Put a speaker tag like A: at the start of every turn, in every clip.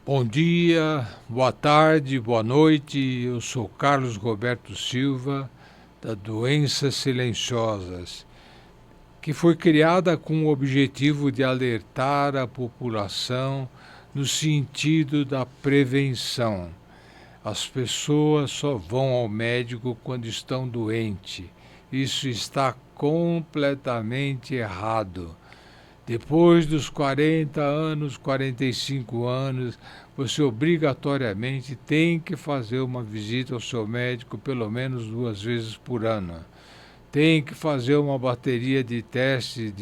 A: Bom dia, boa tarde, boa noite. Eu sou Carlos Roberto Silva, da Doenças Silenciosas, que foi criada com o objetivo de alertar a população no sentido da prevenção. As pessoas só vão ao médico quando estão doentes. Isso está completamente errado. Depois dos 40 anos, 45 anos, você obrigatoriamente tem que fazer uma visita ao seu médico pelo menos 2 vezes por ano. Tem que fazer uma bateria de testes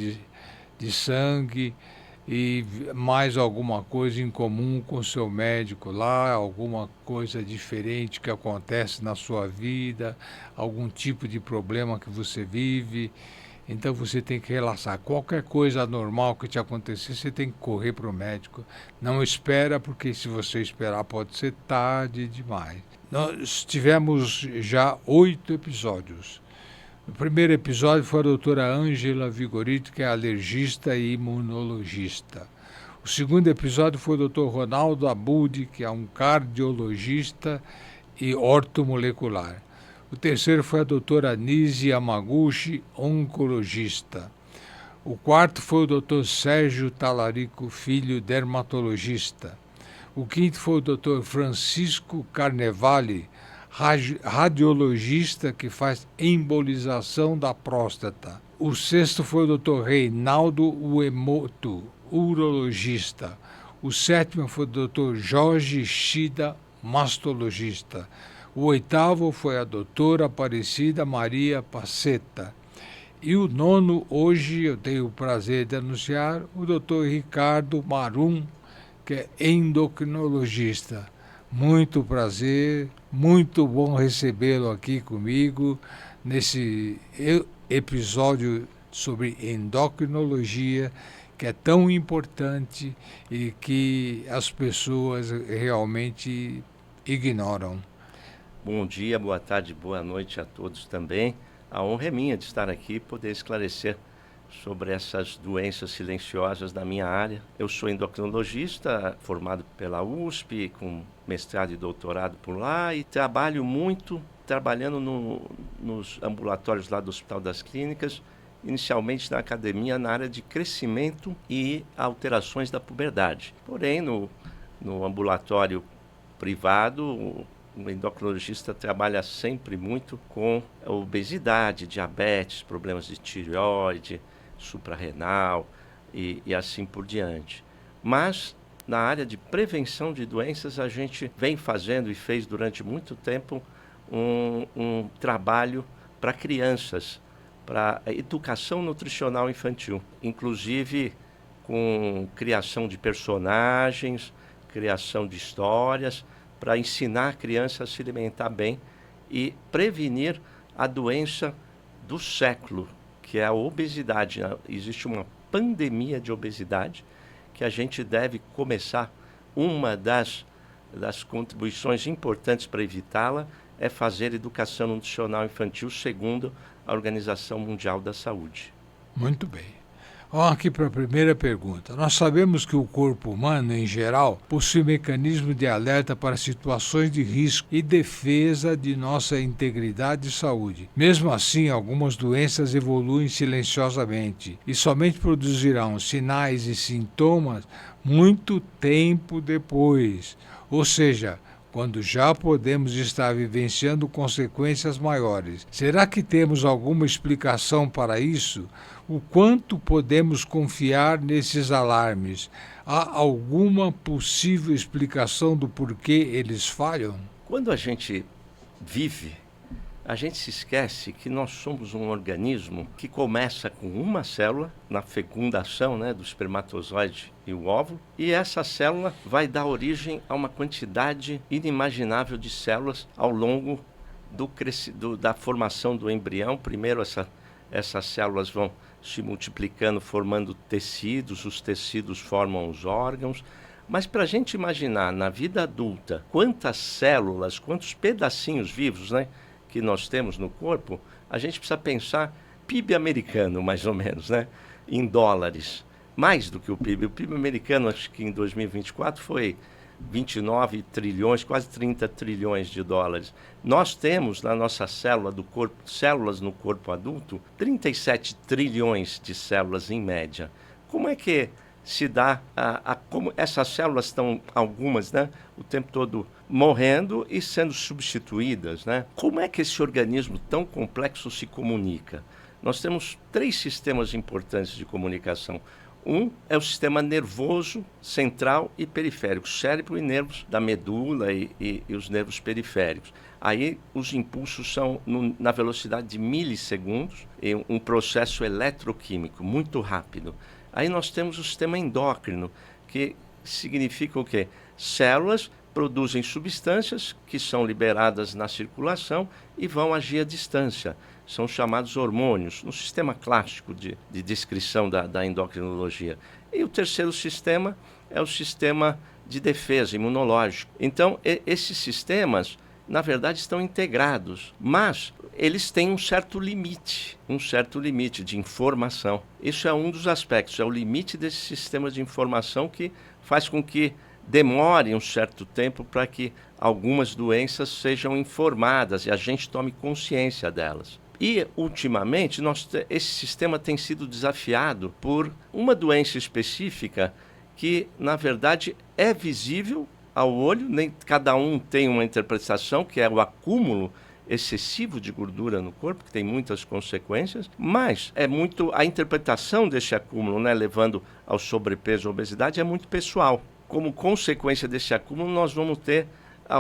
A: de sangue e mais alguma coisa em comum com o seu médico lá, alguma coisa diferente que acontece na sua vida, algum tipo de problema que você vive. Então você tem que relaxar. Qualquer coisa anormal que te acontecer, você tem que correr para o médico. Não espera, porque se você esperar pode ser tarde demais. Nós tivemos já 8 episódios. O primeiro episódio foi a doutora Ângela Vigorito, que é alergista e imunologista. O segundo episódio foi o doutor Ronaldo Abud, que é um cardiologista e ortomolecular. O terceiro foi a doutora Nise Yamaguchi, oncologista. O quarto foi o doutor Sérgio Talarico Filho, dermatologista. O quinto foi o doutor Francisco Carnevale, radiologista que faz embolização da próstata. O sexto foi o doutor Reinaldo Uemoto, urologista. O sétimo foi o doutor Jorge Shida, mastologista. O oitavo foi a doutora Aparecida Maria Paceta. E o nono, hoje eu tenho o prazer de anunciar, o doutor Ricardo Marum, que é endocrinologista. Muito prazer, muito bom recebê-lo aqui comigo nesse episódio sobre endocrinologia, que é tão importante e que as pessoas realmente ignoram.
B: Bom dia, boa tarde, boa noite a todos também. A honra é minha de estar aqui e poder esclarecer sobre essas doenças silenciosas da minha área. Eu sou endocrinologista, formado pela USP, com mestrado e doutorado por lá, e trabalhando nos ambulatórios lá do Hospital das Clínicas, inicialmente na academia, na área de crescimento e alterações da puberdade. Porém, no ambulatório privado, o endocrinologista trabalha sempre muito com obesidade, diabetes, problemas de tireoide, suprarrenal e assim por diante. Mas na área de prevenção de doenças a gente vem fazendo e fez durante muito tempo um trabalho para crianças, para educação nutricional infantil, inclusive com criação de personagens, criação de histórias, para ensinar a criança a se alimentar bem e prevenir a doença do século, que é a obesidade. Existe uma pandemia de obesidade que a gente deve começar. Uma das contribuições importantes para evitá-la é fazer educação nutricional infantil, segundo a Organização Mundial da Saúde.
A: Muito bem. Vamos aqui para a primeira pergunta. Nós sabemos que o corpo humano, em geral, possui mecanismos de alerta para situações de risco e defesa de nossa integridade e saúde. Mesmo assim, algumas doenças evoluem silenciosamente e somente produzirão sinais e sintomas muito tempo depois. Ou seja, quando já podemos estar vivenciando consequências maiores. Será que temos alguma explicação para isso? O quanto podemos confiar nesses alarmes? Há alguma possível explicação do porquê eles falham?
B: Quando a gente vive, a gente se esquece que nós somos um organismo que começa com uma célula na fecundação, do espermatozoide e o óvulo, e essa célula vai dar origem a uma quantidade inimaginável de células ao longo da formação do embrião. Primeiro essas células vão se multiplicando, formando tecidos, os tecidos formam os órgãos. Mas para a gente imaginar na vida adulta quantas células, quantos pedacinhos vivos, que nós temos no corpo, a gente precisa pensar PIB americano, mais ou menos, em dólares. Mais do que o PIB. O PIB americano, acho que em 2024, foi 29 trilhões, quase 30 trilhões de dólares. Nós temos na nossa célula do corpo, células no corpo adulto, 37 trilhões de células em média. Como é que se dá como essas células estão, algumas, né, o tempo todo morrendo e sendo substituídas, né? Como é que esse organismo tão complexo se comunica? Nós temos 3 sistemas importantes de comunicação. Um é o sistema nervoso central e periférico, cérebro e nervos da medula e os nervos periféricos. Aí os impulsos são na velocidade de milissegundos, em um processo eletroquímico muito rápido. Aí nós temos o sistema endócrino, que significa o quê? Células produzem substâncias que são liberadas na circulação e vão agir à distância. São chamados hormônios, no sistema clássico de descrição da endocrinologia. E o terceiro sistema é o sistema de defesa imunológico. Então, esses sistemas, na verdade, estão integrados, mas eles têm um certo limite de informação. Isso é um dos aspectos, é o limite desses sistemas de informação que faz com que demore um certo tempo para que algumas doenças sejam informadas e a gente tome consciência delas. E, ultimamente, esse sistema tem sido desafiado por uma doença específica que, na verdade, é visível ao olho, nem cada um tem uma interpretação, que é o acúmulo excessivo de gordura no corpo, que tem muitas consequências, mas é muito a interpretação desse acúmulo, né, levando ao sobrepeso e obesidade, é muito pessoal. Como consequência desse acúmulo, nós vamos ter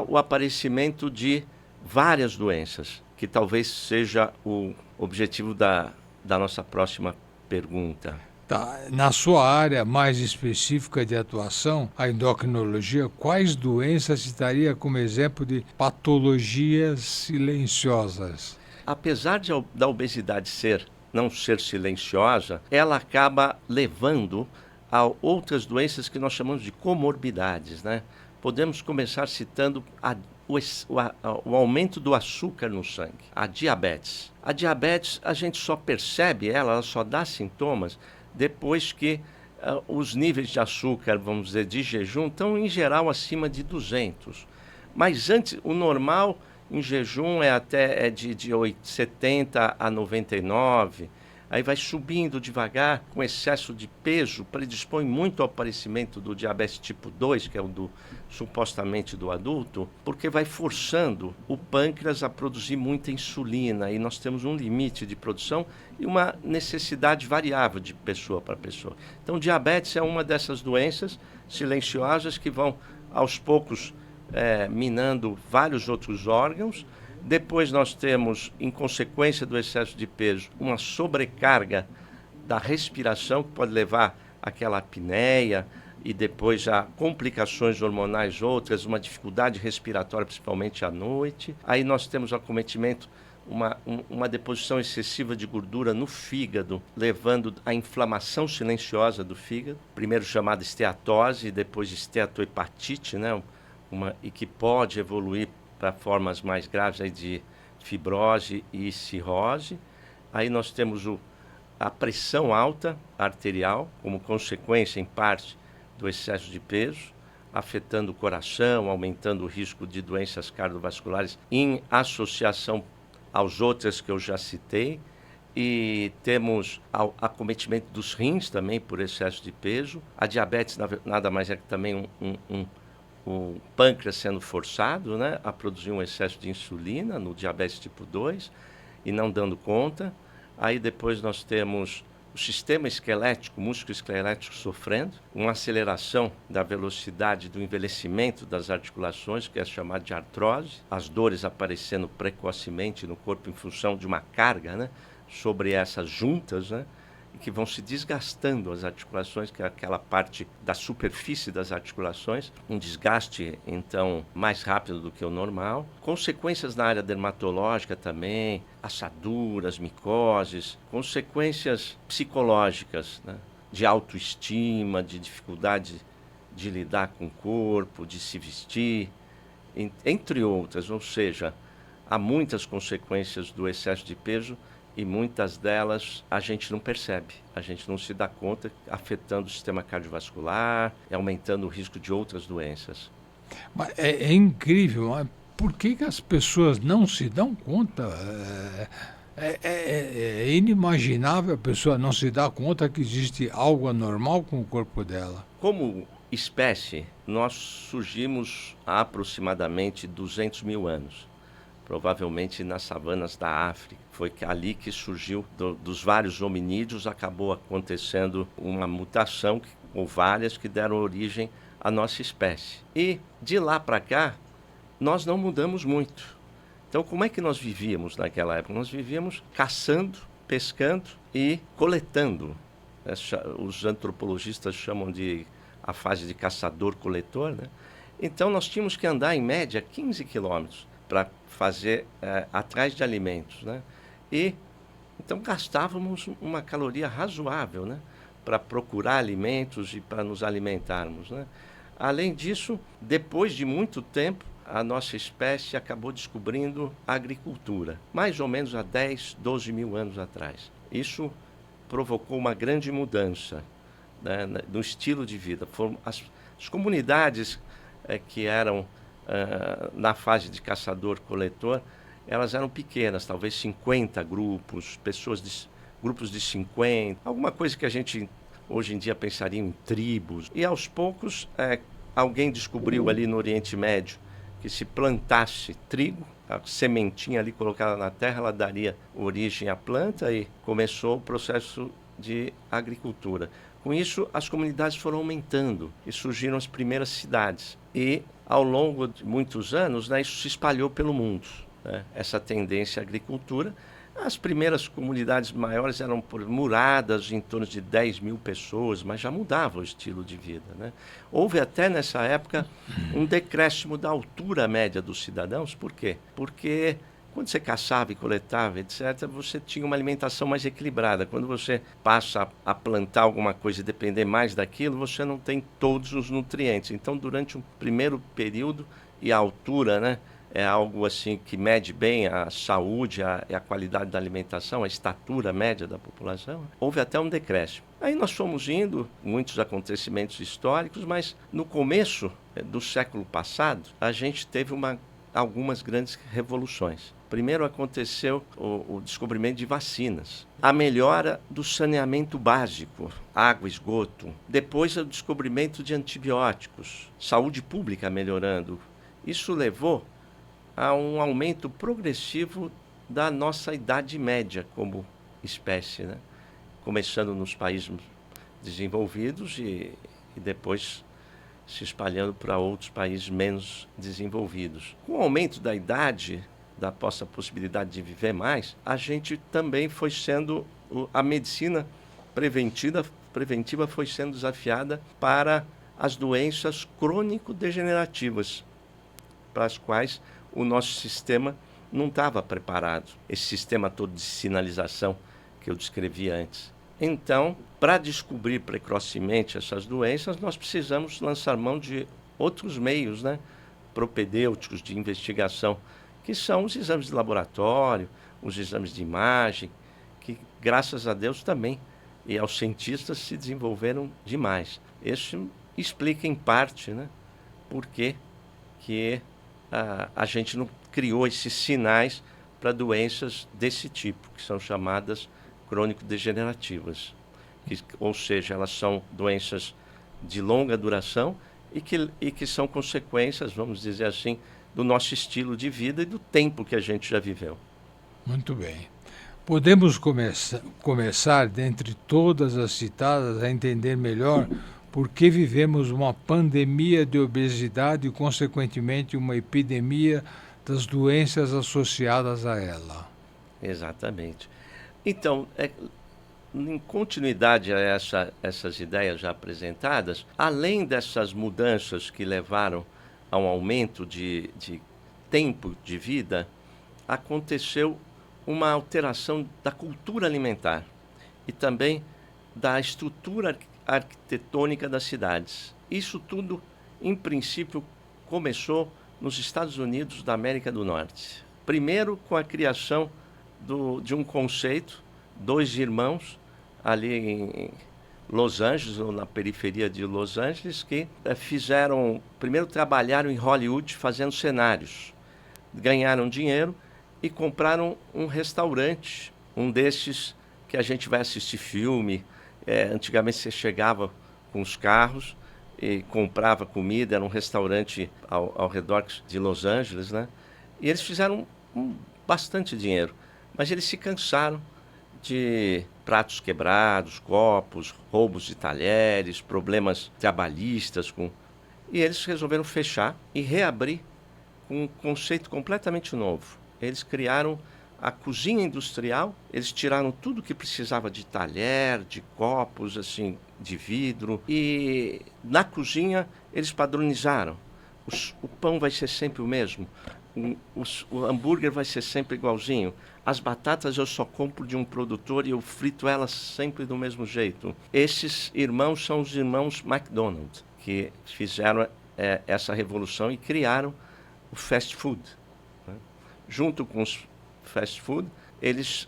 B: o aparecimento de várias doenças, que talvez seja o objetivo da nossa próxima pergunta.
A: Tá. Na sua área mais específica de atuação, a endocrinologia, quais doenças citaria como exemplo de patologias silenciosas?
B: Apesar da obesidade não ser silenciosa, ela acaba levando a outras doenças que nós chamamos de comorbidades, né? Podemos começar citando o aumento do açúcar no sangue, a diabetes. A diabetes, a gente só percebe ela só dá sintomas depois que os níveis de açúcar, vamos dizer, de jejum, estão em geral acima de 200. Mas antes, o normal em jejum é de 70 a 99. Aí vai subindo devagar, com excesso de peso, predispõe muito ao aparecimento do diabetes tipo 2, que é o supostamente do adulto, porque vai forçando o pâncreas a produzir muita insulina, e nós temos um limite de produção e uma necessidade variável de pessoa para pessoa. Então, diabetes é uma dessas doenças silenciosas que vão, aos poucos, minando vários outros órgãos. Depois nós temos, em consequência do excesso de peso, uma sobrecarga da respiração, que pode levar àquela apneia e depois a complicações hormonais outras, uma dificuldade respiratória, principalmente à noite. Aí nós temos o acometimento, uma deposição excessiva de gordura no fígado, levando à inflamação silenciosa do fígado, primeiro chamada esteatose e depois esteatohepatite, né? E que pode evoluir para formas mais graves aí de fibrose e cirrose. Aí nós temos a pressão alta arterial, como consequência, em parte, do excesso de peso, afetando o coração, aumentando o risco de doenças cardiovasculares em associação às outras que eu já citei. E temos o acometimento dos rins também por excesso de peso. A diabetes nada mais é que também o pâncreas sendo forçado, né, a produzir um excesso de insulina no diabetes tipo 2 e não dando conta. Aí depois nós temos o sistema esquelético, músculo esquelético sofrendo, uma aceleração da velocidade do envelhecimento das articulações, que é chamada de artrose, as dores aparecendo precocemente no corpo em função de uma carga, né, sobre essas juntas, né, e que vão se desgastando as articulações, que é aquela parte da superfície das articulações, um desgaste, então, mais rápido do que o normal. Consequências na área dermatológica também, assaduras, micoses, consequências psicológicas, né, de autoestima, de dificuldade de lidar com o corpo, de se vestir, entre outras. Ou seja, há muitas consequências do excesso de peso, e muitas delas a gente não percebe, a gente não se dá conta, afetando o sistema cardiovascular e aumentando o risco de outras doenças.
A: Mas é incrível, mas por que, que as pessoas não se dão conta? É inimaginável a pessoa não se dar conta que existe algo anormal com o corpo dela.
B: Como espécie, nós surgimos há aproximadamente 200 mil anos, provavelmente nas savanas da África. Foi ali que surgiu, dos vários hominídeos, acabou acontecendo uma mutação, ou várias, que deram origem à nossa espécie. E de lá para cá, nós não mudamos muito. Então, como é que nós vivíamos naquela época? Nós vivíamos caçando, pescando e coletando. Os antropologistas chamam de a fase de caçador-coletor, né? Então, nós tínhamos que andar, em média, 15 quilômetros para fazer atrás de alimentos, né? E então gastávamos uma caloria razoável, né, para procurar alimentos e para nos alimentarmos, né? Além disso, depois de muito tempo, a nossa espécie acabou descobrindo a agricultura, mais ou menos há 10, 12 mil anos atrás. Isso provocou uma grande mudança, né, no estilo de vida. Foram as comunidades que eram na fase de caçador-coletor, elas eram pequenas, talvez 50 grupos, grupos de 50, alguma coisa que a gente hoje em dia pensaria em tribos. E aos poucos, alguém descobriu ali no Oriente Médio que se plantasse trigo, a sementinha ali colocada na terra, ela daria origem à planta, e começou o processo de agricultura. Com isso, as comunidades foram aumentando e surgiram as primeiras cidades. E, ao longo de muitos anos, né, isso se espalhou pelo mundo, né, essa tendência à agricultura. As primeiras comunidades maiores eram muradas em torno de 10 mil pessoas, mas já mudava o estilo de vida, né? Houve até nessa época um decréscimo da altura média dos cidadãos. Por quê? Porque quando você caçava e coletava, etc., você tinha uma alimentação mais equilibrada. Quando você passa a plantar alguma coisa e depender mais daquilo, você não tem todos os nutrientes. Então, durante um primeiro período, e a altura, né, é algo assim que mede bem a saúde e a qualidade da alimentação, a estatura média da população, houve até um decréscimo. Aí nós fomos indo, muitos acontecimentos históricos, mas no começo do século passado, a gente teve algumas grandes revoluções. Primeiro aconteceu o descobrimento de vacinas, a melhora do saneamento básico, água, esgoto. Depois o descobrimento de antibióticos, saúde pública melhorando. Isso levou a um aumento progressivo da nossa idade média como espécie, né? Começando nos países desenvolvidos e depois se espalhando para outros países menos desenvolvidos. Com o aumento da idade, da nossa possibilidade de viver mais, a gente também foi sendo, a medicina preventiva foi sendo desafiada para as doenças crônico-degenerativas, para as quais o nosso sistema não estava preparado. Esse sistema todo de sinalização que eu descrevi antes. Então, para descobrir precocemente essas doenças, nós precisamos lançar mão de outros meios, né, propedêuticos de investigação, que são os exames de laboratório, os exames de imagem, que, graças a Deus, também, e aos cientistas, se desenvolveram demais. Isso explica, em parte, né, por que a gente não criou esses sinais para doenças desse tipo, que são chamadas crônico-degenerativas. Ou seja, elas são doenças de longa duração e que são consequências, vamos dizer assim, do nosso estilo de vida e do tempo que a gente já viveu.
A: Muito bem. Podemos começar, dentre todas as citadas, a entender melhor por que vivemos uma pandemia de obesidade e, consequentemente, uma epidemia das doenças associadas a ela.
B: Exatamente. Então, em continuidade a essas ideias já apresentadas, além dessas mudanças que levaram a um aumento de tempo de vida, aconteceu uma alteração da cultura alimentar e também da estrutura arquitetônica das cidades. Isso tudo, em princípio, começou nos Estados Unidos da América do Norte. Primeiro, com a criação de um conceito, dois irmãos ali Los Angeles, ou na periferia de Los Angeles, que primeiro trabalharam em Hollywood fazendo cenários. Ganharam dinheiro e compraram um restaurante, um desses que a gente vai assistir filme. Antigamente você chegava com os carros e comprava comida, era um restaurante ao redor de Los Angeles, né? E eles fizeram bastante dinheiro, mas eles se cansaram de pratos quebrados, copos, roubos de talheres, problemas trabalhistas. E eles resolveram fechar e reabrir com um conceito completamente novo. Eles criaram a cozinha industrial, eles tiraram tudo que precisava de talher, de copos, assim, de vidro, e na cozinha eles padronizaram. O pão vai ser sempre o mesmo, o hambúrguer vai ser sempre igualzinho, as batatas eu só compro de um produtor e eu frito elas sempre do mesmo jeito. Esses irmãos são os irmãos McDonald, que fizeram essa revolução e criaram o fast food, né? Junto com os fast food, eles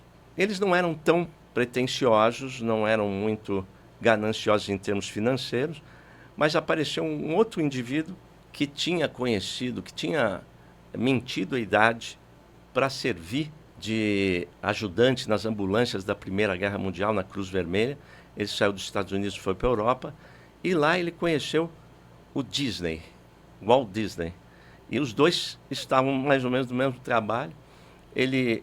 B: não eram tão pretensiosos, não eram muito gananciosos em termos financeiros, mas apareceu um outro indivíduo que tinha conhecido, que tinha mentido a idade para servir de ajudante nas ambulâncias da Primeira Guerra Mundial, na Cruz Vermelha. Ele saiu dos Estados Unidos e foi para a Europa, e lá ele conheceu o Disney, Walt Disney. E os dois estavam mais ou menos no mesmo trabalho.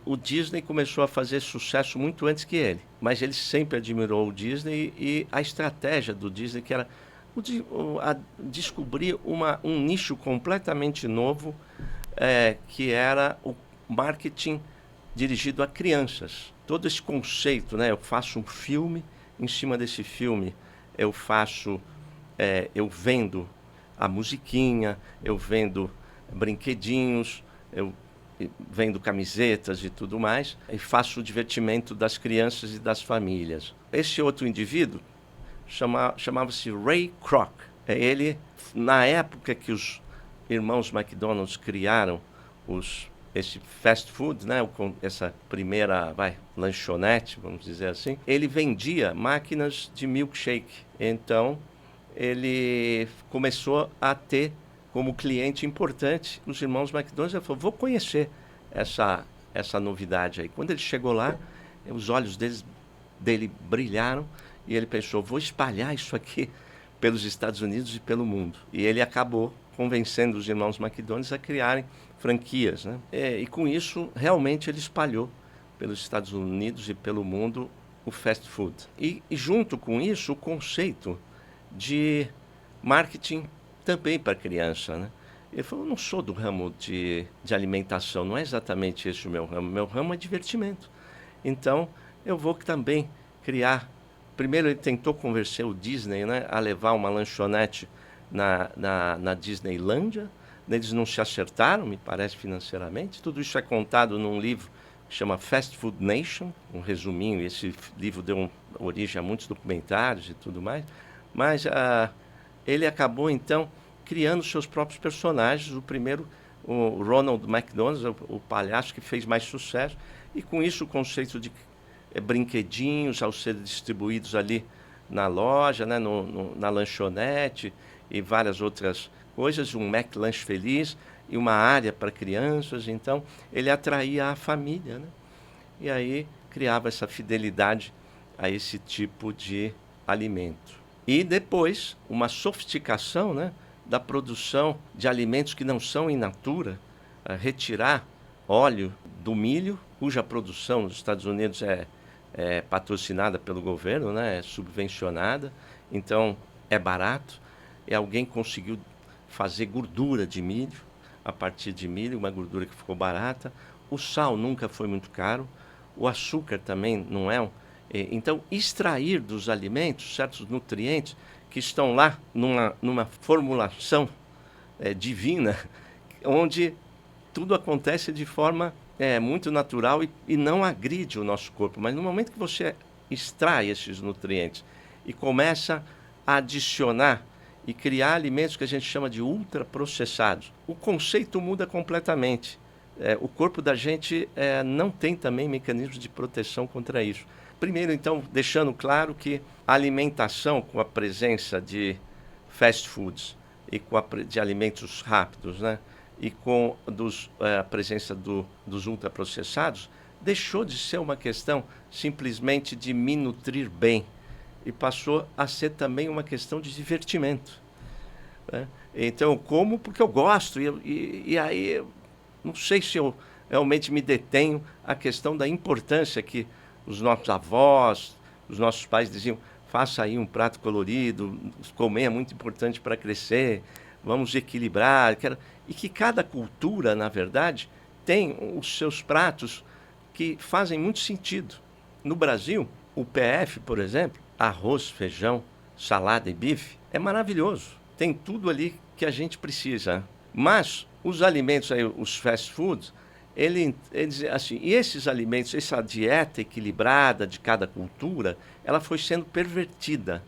B: O Disney começou a fazer sucesso muito antes que ele, mas ele sempre admirou o Disney e a estratégia do Disney, que era descobrir um nicho completamente novo, que era o marketing dirigido a crianças. Todo esse conceito, né? Eu faço um filme, em cima desse filme eu vendo a musiquinha, eu vendo brinquedinhos, eu vendo camisetas e tudo mais, e faço o divertimento das crianças e das famílias. Esse outro indivíduo chamava-se Ray Kroc. Ele, na época que os irmãos McDonald's criaram esse fast food, né, essa primeira lanchonete, vamos dizer assim, ele vendia máquinas de milkshake. Então, ele começou a ter como cliente importante os irmãos McDonald's. Ele falou, vou conhecer essa novidade aí. Quando ele chegou lá, os olhos dele brilharam e ele pensou, vou espalhar isso aqui pelos Estados Unidos e pelo mundo. E ele acabou convencendo os irmãos McDonald's a criarem franquias, né? E com isso, realmente, ele espalhou pelos Estados Unidos e pelo mundo o fast food. E junto com isso, o conceito de marketing também para criança, né? Ele falou, não sou do ramo de alimentação, não é exatamente esse o meu ramo é divertimento. Então, eu vou também criar. Primeiro ele tentou convencer o Disney, né, a levar uma lanchonete na Disneylândia. Eles não se acertaram, me parece, financeiramente. Tudo isso é contado num livro que chama Fast Food Nation, um resuminho. Esse livro deu origem a muitos documentários e tudo mais. Mas ele acabou, então, criando seus próprios personagens. O primeiro, o Ronald McDonald, o palhaço que fez mais sucesso. E com isso o conceito de brinquedinhos ao serem distribuídos ali na loja, né, na lanchonete e várias outras coisas, um McLanche Feliz e uma área para crianças. Então, ele atraía a família, né? E aí criava essa fidelidade a esse tipo de alimento. E depois, uma sofisticação, né, da produção de alimentos que não são in natura, retirar óleo do milho, cuja produção nos Estados Unidos é patrocinada pelo governo, né, é subvencionada, então é barato. E alguém conseguiu fazer gordura de milho, a partir de milho, uma gordura que ficou barata. O sal nunca foi muito caro, o açúcar também não é. Então, extrair dos alimentos certos nutrientes que estão lá numa formulação divina, onde tudo acontece de forma muito natural e não agride o nosso corpo. Mas no momento que você extrai esses nutrientes e começa a adicionar e criar alimentos que a gente chama de ultraprocessados, o conceito muda completamente. O corpo da gente não tem também mecanismos de proteção contra isso. primeiro, então, deixando claro que a alimentação com a presença de fast foods e de alimentos rápidos, né, e com a presença dos ultraprocessados, deixou de ser uma questão simplesmente de me nutrir bem e passou a ser também uma questão de divertimento, né? Então, eu como porque eu gosto, e aí não sei se eu realmente me detenho à questão da importância que os nossos avós, os nossos pais diziam: faça aí um prato colorido, comer é muito importante para crescer, vamos equilibrar. E que cada cultura, na verdade, tem os seus pratos que fazem muito sentido. No Brasil, o PF, por exemplo, arroz, feijão, salada e bife, é maravilhoso. Tem tudo ali que a gente precisa. Mas os alimentos, aí, os fast foods, eles assim, e esses alimentos, essa dieta equilibrada de cada cultura, ela foi sendo pervertida.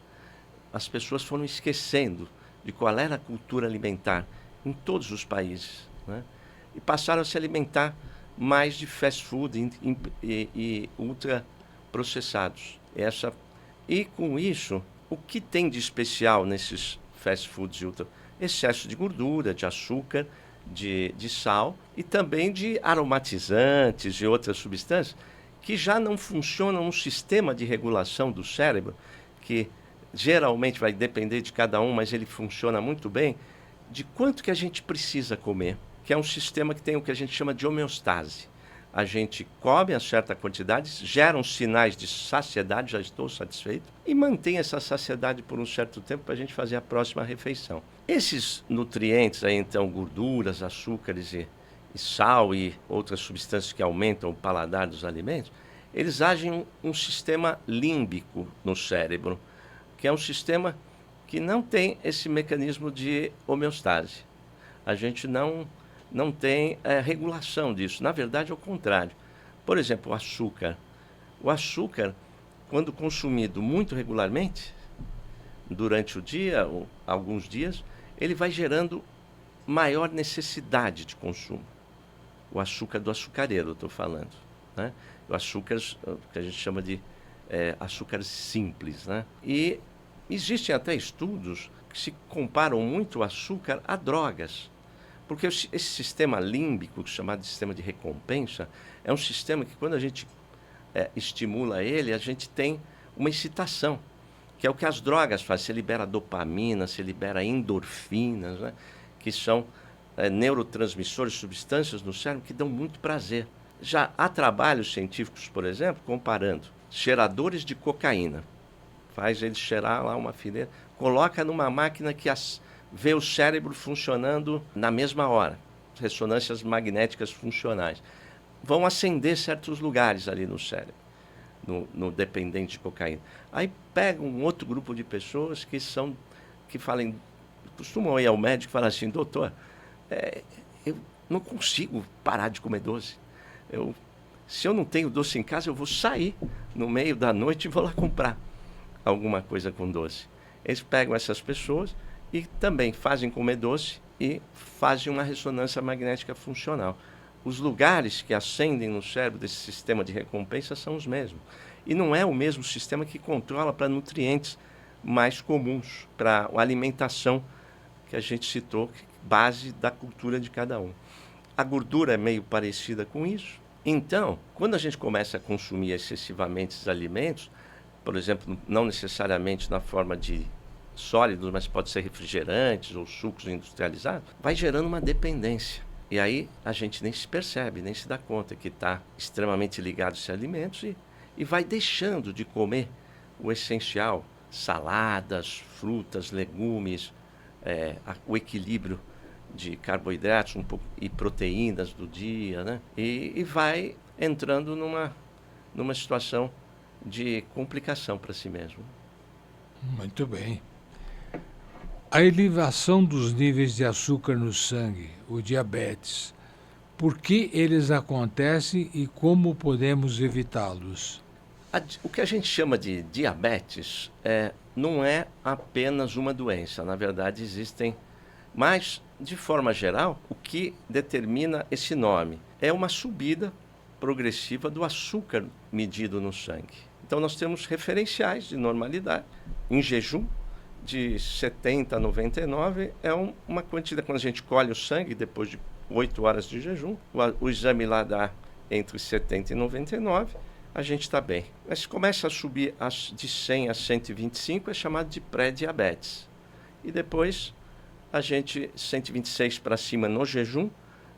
B: As pessoas foram esquecendo de qual era a cultura alimentar em todos os países, né? E passaram a se alimentar mais de fast food e ultraprocessados. E com isso, o que tem de especial nesses fast foods e excesso de gordura, de açúcar, de sal e também de aromatizantes e outras substâncias que já não funcionam no sistema de regulação do cérebro, que geralmente vai depender de cada um, mas ele funciona muito bem, de quanto que a gente precisa comer, que é um sistema que tem o que a gente chama de homeostase. A gente come a certa quantidade, gera uns sinais de saciedade, já estou satisfeito, e mantém essa saciedade por um certo tempo para a gente fazer a próxima refeição. Esses nutrientes, aí, então, gorduras, açúcares e sal e outras substâncias que aumentam o paladar dos alimentos, eles agem um sistema límbico no cérebro, que é um sistema que não tem esse mecanismo de homeostase. A gente não tem regulação disso. Na verdade, é o contrário. Por exemplo, o açúcar. O açúcar, quando consumido muito regularmente, durante o dia, ou alguns dias, ele vai gerando maior necessidade de consumo. O açúcar do açucareiro, eu estou falando, né? O açúcar que a gente chama de açúcares simples, né? E existem até estudos que se comparam muito o açúcar a drogas. Porque esse sistema límbico, chamado de sistema de recompensa, é um sistema que, quando a gente estimula ele, a gente tem uma excitação, que é o que as drogas fazem. Você libera dopamina, você libera endorfinas, né? Que são neurotransmissores, substâncias no cérebro que dão muito prazer. Já há trabalhos científicos, por exemplo, comparando cheiradores de cocaína. Faz eles cheirar lá uma fileira, coloca numa máquina que vê o cérebro funcionando na mesma hora, ressonâncias magnéticas funcionais. Vão acender certos lugares ali no cérebro, no dependente de cocaína. Aí pega um outro grupo de pessoas que costumam ir ao médico e falar assim: doutor, eu não consigo parar de comer doce. Se eu não tenho doce em casa, eu vou sair no meio da noite e vou lá comprar alguma coisa com doce. Eles pegam essas pessoas e também fazem comer doce e fazem uma ressonância magnética funcional. Os lugares que acendem no cérebro desse sistema de recompensa são os mesmos. E não é o mesmo sistema que controla para nutrientes mais comuns, para a alimentação que a gente citou, base da cultura de cada um. A gordura é meio parecida com isso. Então, quando a gente começa a consumir excessivamente esses alimentos, por exemplo, não necessariamente na forma de sólidos, mas pode ser refrigerantes ou sucos industrializados, vai gerando uma dependência. E aí a gente nem se percebe, nem se dá conta que está extremamente ligado a esses alimentos e vai deixando de comer o essencial, saladas, frutas, legumes, o equilíbrio de carboidratos e proteínas do dia, né? E vai entrando numa situação de complicação para si mesmo.
A: Muito bem. A elevação dos níveis de açúcar no sangue, o diabetes, por que eles acontecem e como podemos evitá-los?
B: O que a gente chama de diabetes não é apenas uma doença. Na verdade, existem. Mas, de forma geral, o que determina esse nome é uma subida progressiva do açúcar medido no sangue. Então, nós temos referenciais de normalidade. Em jejum, de 70 a 99, é uma quantidade. Quando a gente colhe o sangue, depois de 8 horas de jejum, o exame lá dá entre 70 e 99, a gente está bem. Mas se começa a subir de 100 a 125, é chamado de pré-diabetes. E depois, 126 para cima no jejum,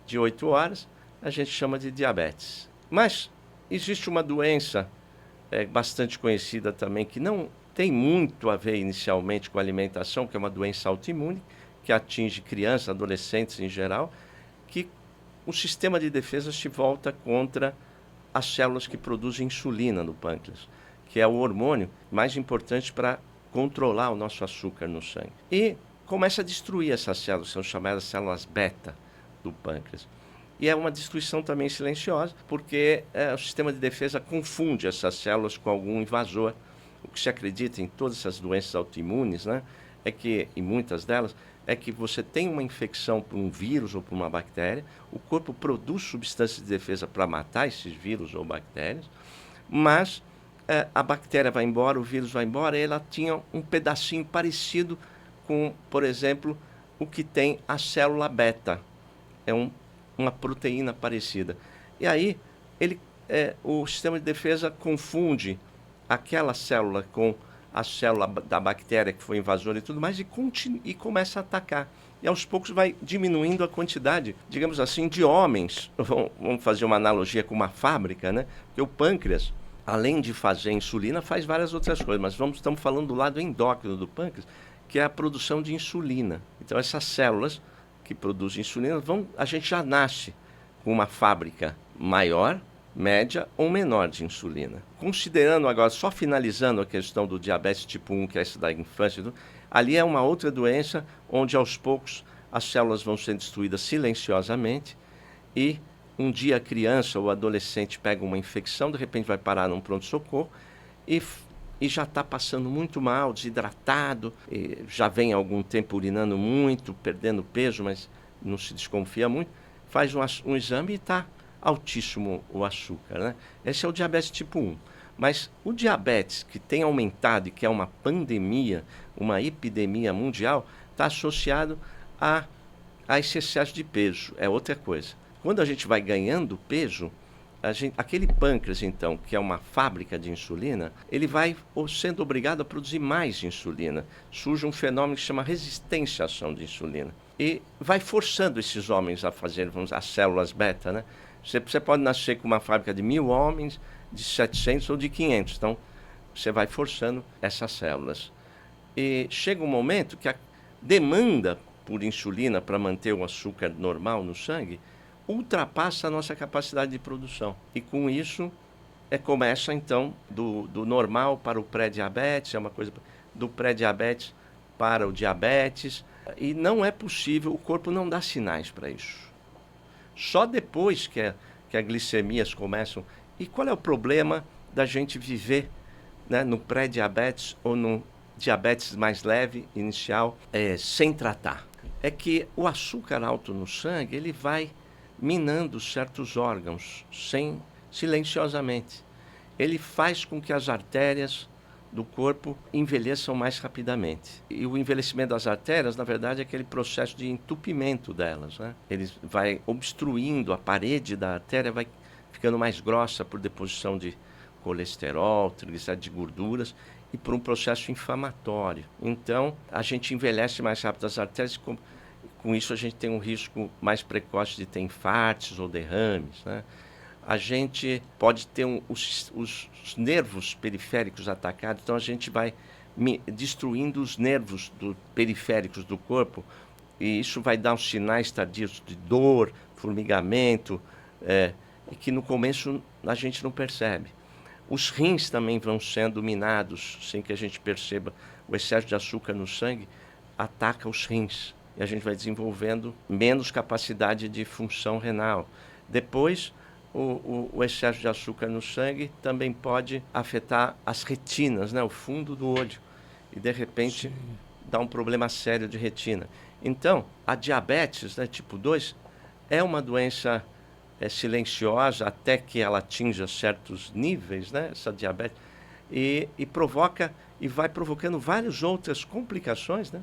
B: de 8 horas, a gente chama de diabetes. Mas existe uma doença bastante conhecida também, que não tem muito a ver inicialmente com a alimentação, que é uma doença autoimune, que atinge crianças, adolescentes em geral, que o sistema de defesa se volta contra as células que produzem insulina no pâncreas, que é o hormônio mais importante para controlar o nosso açúcar no sangue. E começa a destruir essas células, são chamadas células beta do pâncreas. E é uma destruição também silenciosa, porque o sistema de defesa confunde essas células com algum invasor. O que se acredita em todas essas doenças autoimunes, né, é que, em muitas delas, é que você tem uma infecção por um vírus ou por uma bactéria, o corpo produz substâncias de defesa para matar esses vírus ou bactérias, mas a bactéria vai embora, o vírus vai embora, e ela tinha um pedacinho parecido com, por exemplo, o que tem a célula beta. É uma proteína parecida. E aí, o sistema de defesa confunde aquela célula com a célula da bactéria que foi invasora e tudo mais, e começa a atacar. E aos poucos vai diminuindo a quantidade, digamos assim, de homens. Vamos fazer uma analogia com uma fábrica, né? Porque o pâncreas, além de fazer insulina, faz várias outras coisas, mas estamos falando do lado endócrino do pâncreas, que é a produção de insulina. Então, essas células que produzem insulina, a gente já nasce com uma fábrica maior, média ou menor de insulina. Considerando agora, só finalizando a questão do diabetes tipo 1, que é essa da infância, ali é uma outra doença onde aos poucos as células vão sendo destruídas silenciosamente e um dia a criança ou adolescente pega uma infecção, de repente vai parar num pronto-socorro e já está passando muito mal, desidratado, já vem há algum tempo urinando muito, perdendo peso, mas não se desconfia muito, faz um exame e está altíssimo o açúcar, né? Esse é o diabetes tipo 1. Mas o diabetes que tem aumentado e que é uma pandemia, uma epidemia mundial, está associado a esse excesso de peso, é outra coisa. Quando a gente vai ganhando peso, aquele pâncreas, então, que é uma fábrica de insulina, ele vai sendo obrigado a produzir mais insulina. Surge um fenômeno que se chama resistência à ação de insulina. E vai forçando esses homens a fazer, as células beta, né? Você pode nascer com uma fábrica de 1.000 homens, de 700 ou de 500. Então, você vai forçando essas células. E chega um momento que a demanda por insulina para manter o açúcar normal no sangue ultrapassa a nossa capacidade de produção. E com isso, começa então do normal para o pré-diabetes, é uma coisa do pré-diabetes para o diabetes, e não é possível, o corpo não dá sinais para isso. Só depois que as glicemias começam. E qual é o problema da gente viver, né, no pré-diabetes ou no diabetes mais leve, inicial, sem tratar? É que o açúcar alto no sangue, ele vai minando certos órgãos, silenciosamente. Ele faz com que as artérias do corpo envelheçam mais rapidamente. E o envelhecimento das artérias, na verdade, é aquele processo de entupimento delas, né? Ele vai obstruindo, a parede da artéria vai ficando mais grossa por deposição de colesterol, triglicéridos, de gorduras, e por um processo inflamatório. Então, a gente envelhece mais rápido as artérias, com isso a gente tem um risco mais precoce de ter infartos ou derrames, né? A gente pode ter os nervos periféricos atacados, então a gente vai destruindo os nervos periféricos do corpo, e isso vai dar uns sinais tardios de dor, formigamento, e que no começo a gente não percebe. Os rins também vão sendo minados, sem que a gente perceba. O excesso de açúcar no sangue ataca os rins, e a gente vai desenvolvendo menos capacidade de função renal. Depois, o excesso de açúcar no sangue também pode afetar as retinas, né, o fundo do olho, e de repente dá um problema sério de retina. Então, a diabetes, né, tipo 2 é uma doença silenciosa até que ela atinja certos níveis, né, essa diabetes, e provoca e vai provocando várias outras complicações, né,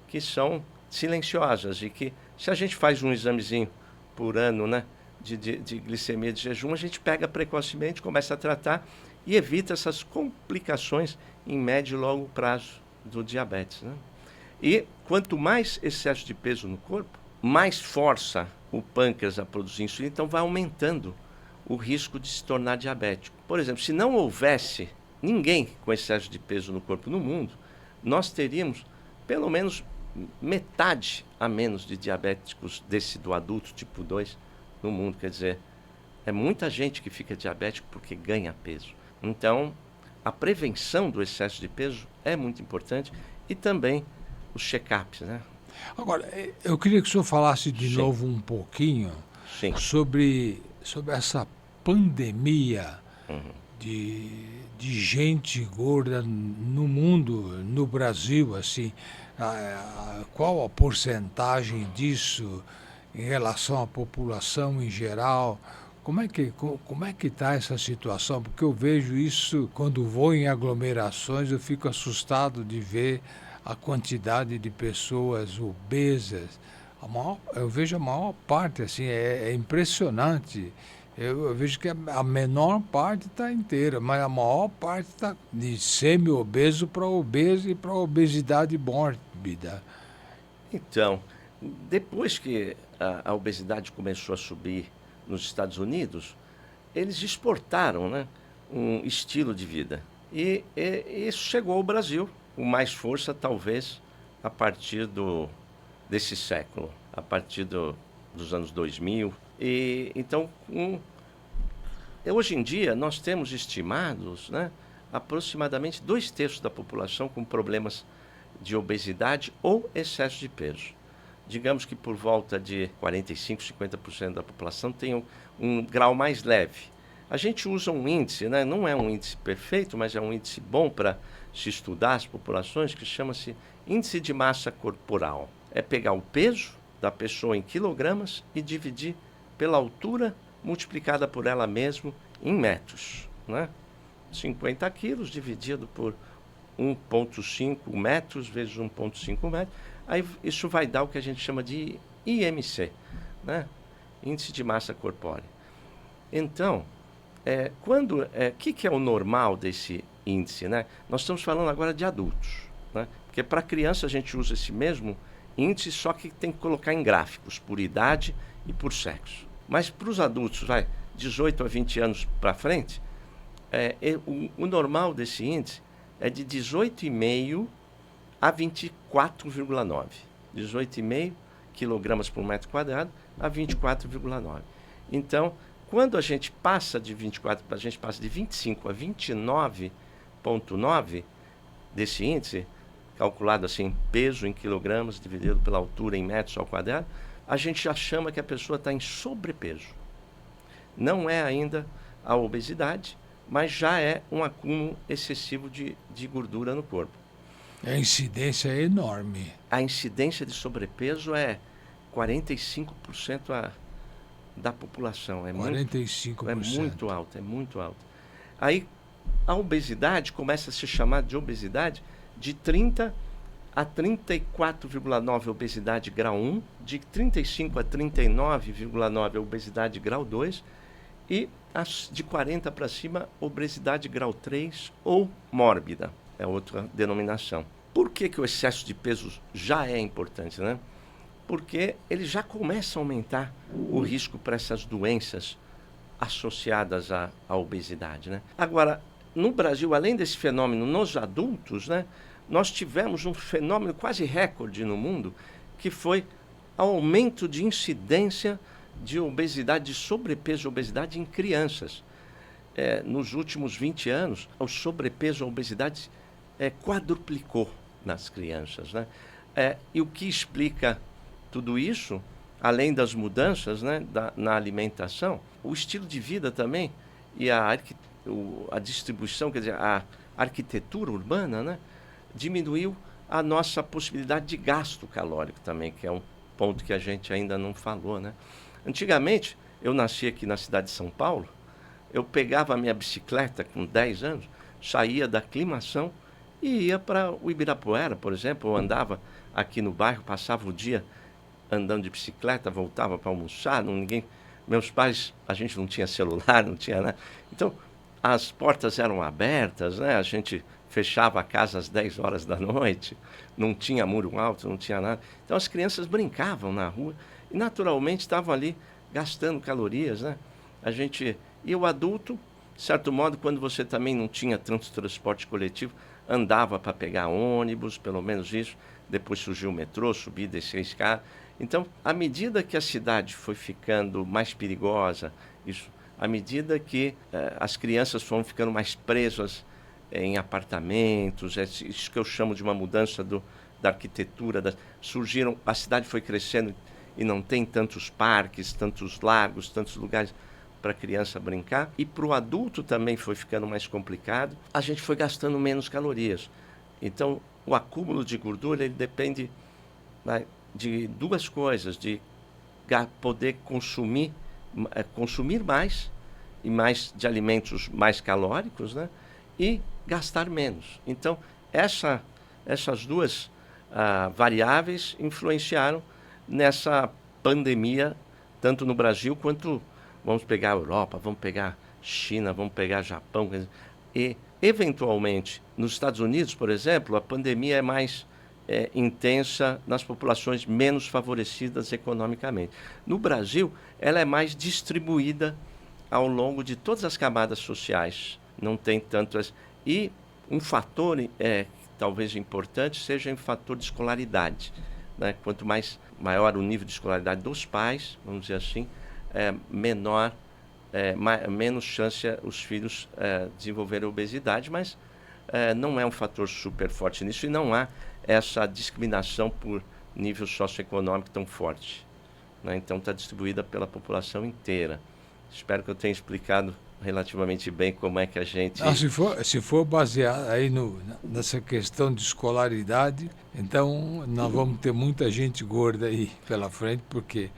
B: que são silenciosas e que, se a gente faz um examezinho por ano, né, de glicemia de jejum, a gente pega precocemente, começa a tratar e evita essas complicações em médio e longo prazo do diabetes, né? E quanto mais excesso de peso no corpo, mais força o pâncreas a produzir insulina, então vai aumentando o risco de se tornar diabético. Por exemplo, se não houvesse ninguém com excesso de peso no corpo no mundo, nós teríamos pelo menos metade a menos de diabéticos do adulto tipo 2 no mundo. Quer dizer, é muita gente que fica diabético porque ganha peso. Então, a prevenção do excesso de peso é muito importante e também os check-ups, né?
A: Agora, eu queria que o senhor falasse de
B: Sim.
A: novo um pouquinho
B: Sim.
A: sobre essa pandemia
B: Uhum.
A: de gente gorda no mundo, no Brasil, assim. Qual a porcentagem disso em relação à população em geral? Como é que está essa situação? Porque eu vejo isso quando vou em aglomerações, eu fico assustado de ver a quantidade de pessoas obesas. Eu vejo a maior parte, assim, é impressionante. Eu vejo que a menor parte está inteira, mas a maior parte está de semi-obeso para obeso e para obesidade mórbida.
B: Então, depois que a obesidade começou a subir nos Estados Unidos, eles exportaram, né, um estilo de vida. E isso chegou ao Brasil com mais força, talvez, a partir desse século, a partir dos anos 2000. E então, hoje em dia, nós temos estimados, né, aproximadamente 2/3 da população com problemas de obesidade ou excesso de peso. Digamos que por volta de 45%, 50% da população tem um grau mais leve. A gente usa um índice, né? Não é um índice perfeito, mas é um índice bom para se estudar as populações, que chama-se índice de massa corporal. É pegar o peso da pessoa em quilogramas e dividir pela altura multiplicada por ela mesma em metros, né? 50 quilos dividido por 1,5 metros vezes 1,5 metros, aí isso vai dar o que a gente chama de IMC, né? Índice de massa corpórea. Então, que é o normal desse índice, né? Nós estamos falando agora de adultos, né? Porque para criança a gente usa esse mesmo índice, só que tem que colocar em gráficos, por idade e por sexo. Mas para os adultos, 18 a 20 anos para frente, o normal desse índice é de 18,5 a 24,9. 18,5 quilogramas por metro quadrado a 24,9. Então, quando a gente passa de 24, a gente passa de 25 a 29,9 desse índice, calculado assim, peso em quilogramas dividido pela altura em metros ao quadrado, a gente já chama que a pessoa está em sobrepeso. Não é ainda a obesidade, mas já é um acúmulo excessivo de gordura no corpo.
A: A incidência é enorme.
B: A incidência de sobrepeso é 45% da população.
A: 45%.
B: É muito alta, é muito alta. Aí a obesidade começa a se chamar de obesidade de 30 a 34,9 obesidade grau 1, de 35 a 39,9 obesidade grau 2 e de 40 para cima, obesidade grau 3 ou mórbida, é outra denominação. Por que o excesso de peso já é importante, né? Porque ele já começa a aumentar o risco para essas doenças associadas à obesidade, né? Agora, no Brasil, além desse fenômeno nos adultos, né, nós tivemos um fenômeno quase recorde no mundo, que foi o aumento de incidência de obesidade, de sobrepeso e obesidade em crianças. Nos últimos 20 anos, o sobrepeso e a obesidade quadruplicou nas crianças, né? E o que explica tudo isso, além das mudanças, né, na alimentação, o estilo de vida também e a distribuição, quer dizer, a arquitetura urbana, né, diminuiu a nossa possibilidade de gasto calórico também, que é um ponto que a gente ainda não falou, né? Antigamente, eu nasci aqui na cidade de São Paulo, eu pegava a minha bicicleta com 10 anos, saía da aclimação e ia para o Ibirapuera, por exemplo, ou andava aqui no bairro, passava o dia andando de bicicleta, voltava para almoçar, meus pais, a gente não tinha celular, não tinha nada. Então, as portas eram abertas, né? A gente fechava a casa às 10 horas da noite, não tinha muro alto, não tinha nada. Então, as crianças brincavam na rua e, naturalmente, estavam ali gastando calorias, né? E o adulto, de certo modo, quando você também não tinha tanto transporte coletivo, andava para pegar ônibus, pelo menos isso. Depois surgiu o metrô, subir e descer a escada. Então, à medida que a cidade foi ficando mais perigosa, à medida que as crianças foram ficando mais presas em apartamentos, isso que eu chamo de uma mudança da arquitetura, a cidade foi crescendo e não tem tantos parques, tantos lagos, tantos lugares para a criança brincar. E para o adulto também foi ficando mais complicado, a gente foi gastando menos calorias. Então, o acúmulo de gordura ele depende, né, de duas coisas, de poder consumir mais e mais de alimentos mais calóricos, né? E gastar menos. Então, essas duas variáveis influenciaram nessa pandemia, tanto no Brasil quanto, vamos pegar a Europa, vamos pegar China, vamos pegar Japão. E, eventualmente, nos Estados Unidos, por exemplo, a pandemia é mais intensa nas populações menos favorecidas economicamente. No Brasil, ela é mais distribuída ao longo de todas as camadas sociais. Não tem tantas. E um fator talvez importante seja o fator de escolaridade, né? Quanto maior o nível de escolaridade dos pais, vamos dizer assim, menos chance os filhos desenvolverem obesidade, mas não é um fator super forte nisso e não há essa discriminação por nível socioeconômico tão forte, né? Então está distribuída pela população inteira. Espero que eu tenha explicado relativamente bem como é que a gente...
A: Não, se for baseado aí nessa questão de escolaridade, então nós vamos ter muita gente gorda aí pela frente, porque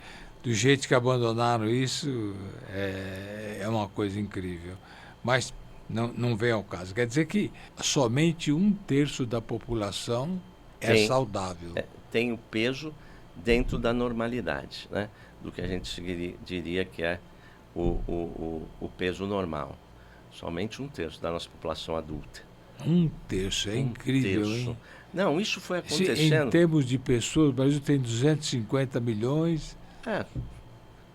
A: do jeito que abandonaram isso é uma coisa incrível. Mas não vem ao caso. Quer dizer que somente 1/3 da população é saudável.
B: Tem o peso dentro da normalidade, né? Do que a gente diria que é o peso normal. Somente 1/3 da nossa população adulta.
A: 1/3, incrível, hein?
B: Não, isso foi acontecendo...
A: Em termos de pessoas, o Brasil tem 250 milhões.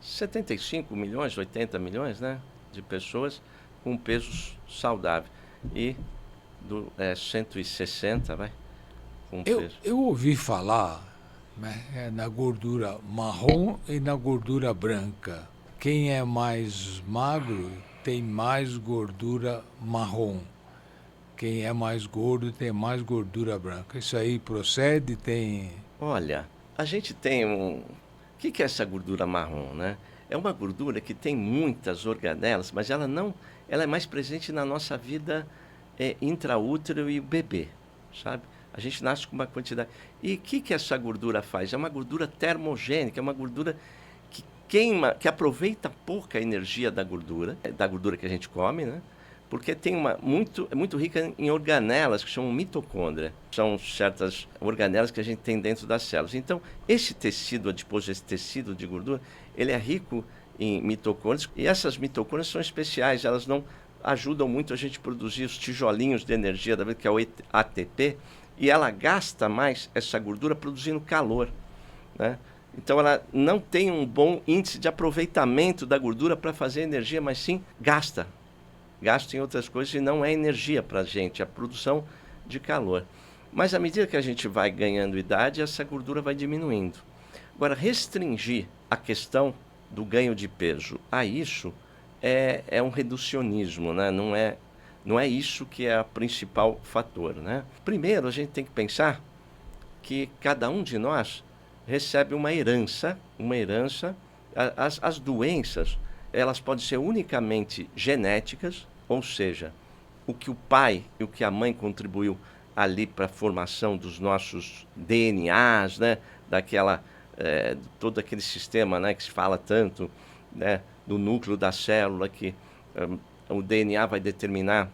B: 75 milhões, 80 milhões, né? De pessoas com peso saudável. E 160, vai? Com peso.
A: Eu ouvi falar, né, na gordura marrom e na gordura branca. Quem é mais magro tem mais gordura marrom. Quem é mais gordo tem mais gordura branca. Isso aí procede?
B: Olha, a gente tem O que é essa gordura marrom, né? É uma gordura que tem muitas organelas, mas ela é mais presente na nossa vida intraútero e o bebê, sabe? A gente nasce com uma quantidade... E o que essa gordura faz? É uma gordura termogênica, é uma gordura que queima, que aproveita pouca energia da gordura que a gente come, né? Porque tem é muito rica em organelas que chamam mitocôndria. São certas organelas que a gente tem dentro das células. Então, esse tecido adiposo, esse tecido de gordura, ele é rico em mitocôndrias. E essas mitocôndrias são especiais, elas não ajudam muito a gente a produzir os tijolinhos de energia, que é o ATP, e ela gasta mais essa gordura produzindo calor, né? Então, ela não tem um bom índice de aproveitamento da gordura para fazer energia, mas sim gasta em outras coisas e não é energia para a gente, é a produção de calor. Mas à medida que a gente vai ganhando idade, essa gordura vai diminuindo. Agora, restringir a questão do ganho de peso a isso é um reducionismo, né? Não é isso que é o principal fator, né? Primeiro, a gente tem que pensar que cada um de nós recebe uma herança. As doenças, elas podem ser unicamente genéticas, ou seja, o que o pai e o que a mãe contribuiu ali para a formação dos nossos DNAs, né? Todo aquele sistema, né, que se fala tanto, né, do núcleo da célula, que o DNA vai determinar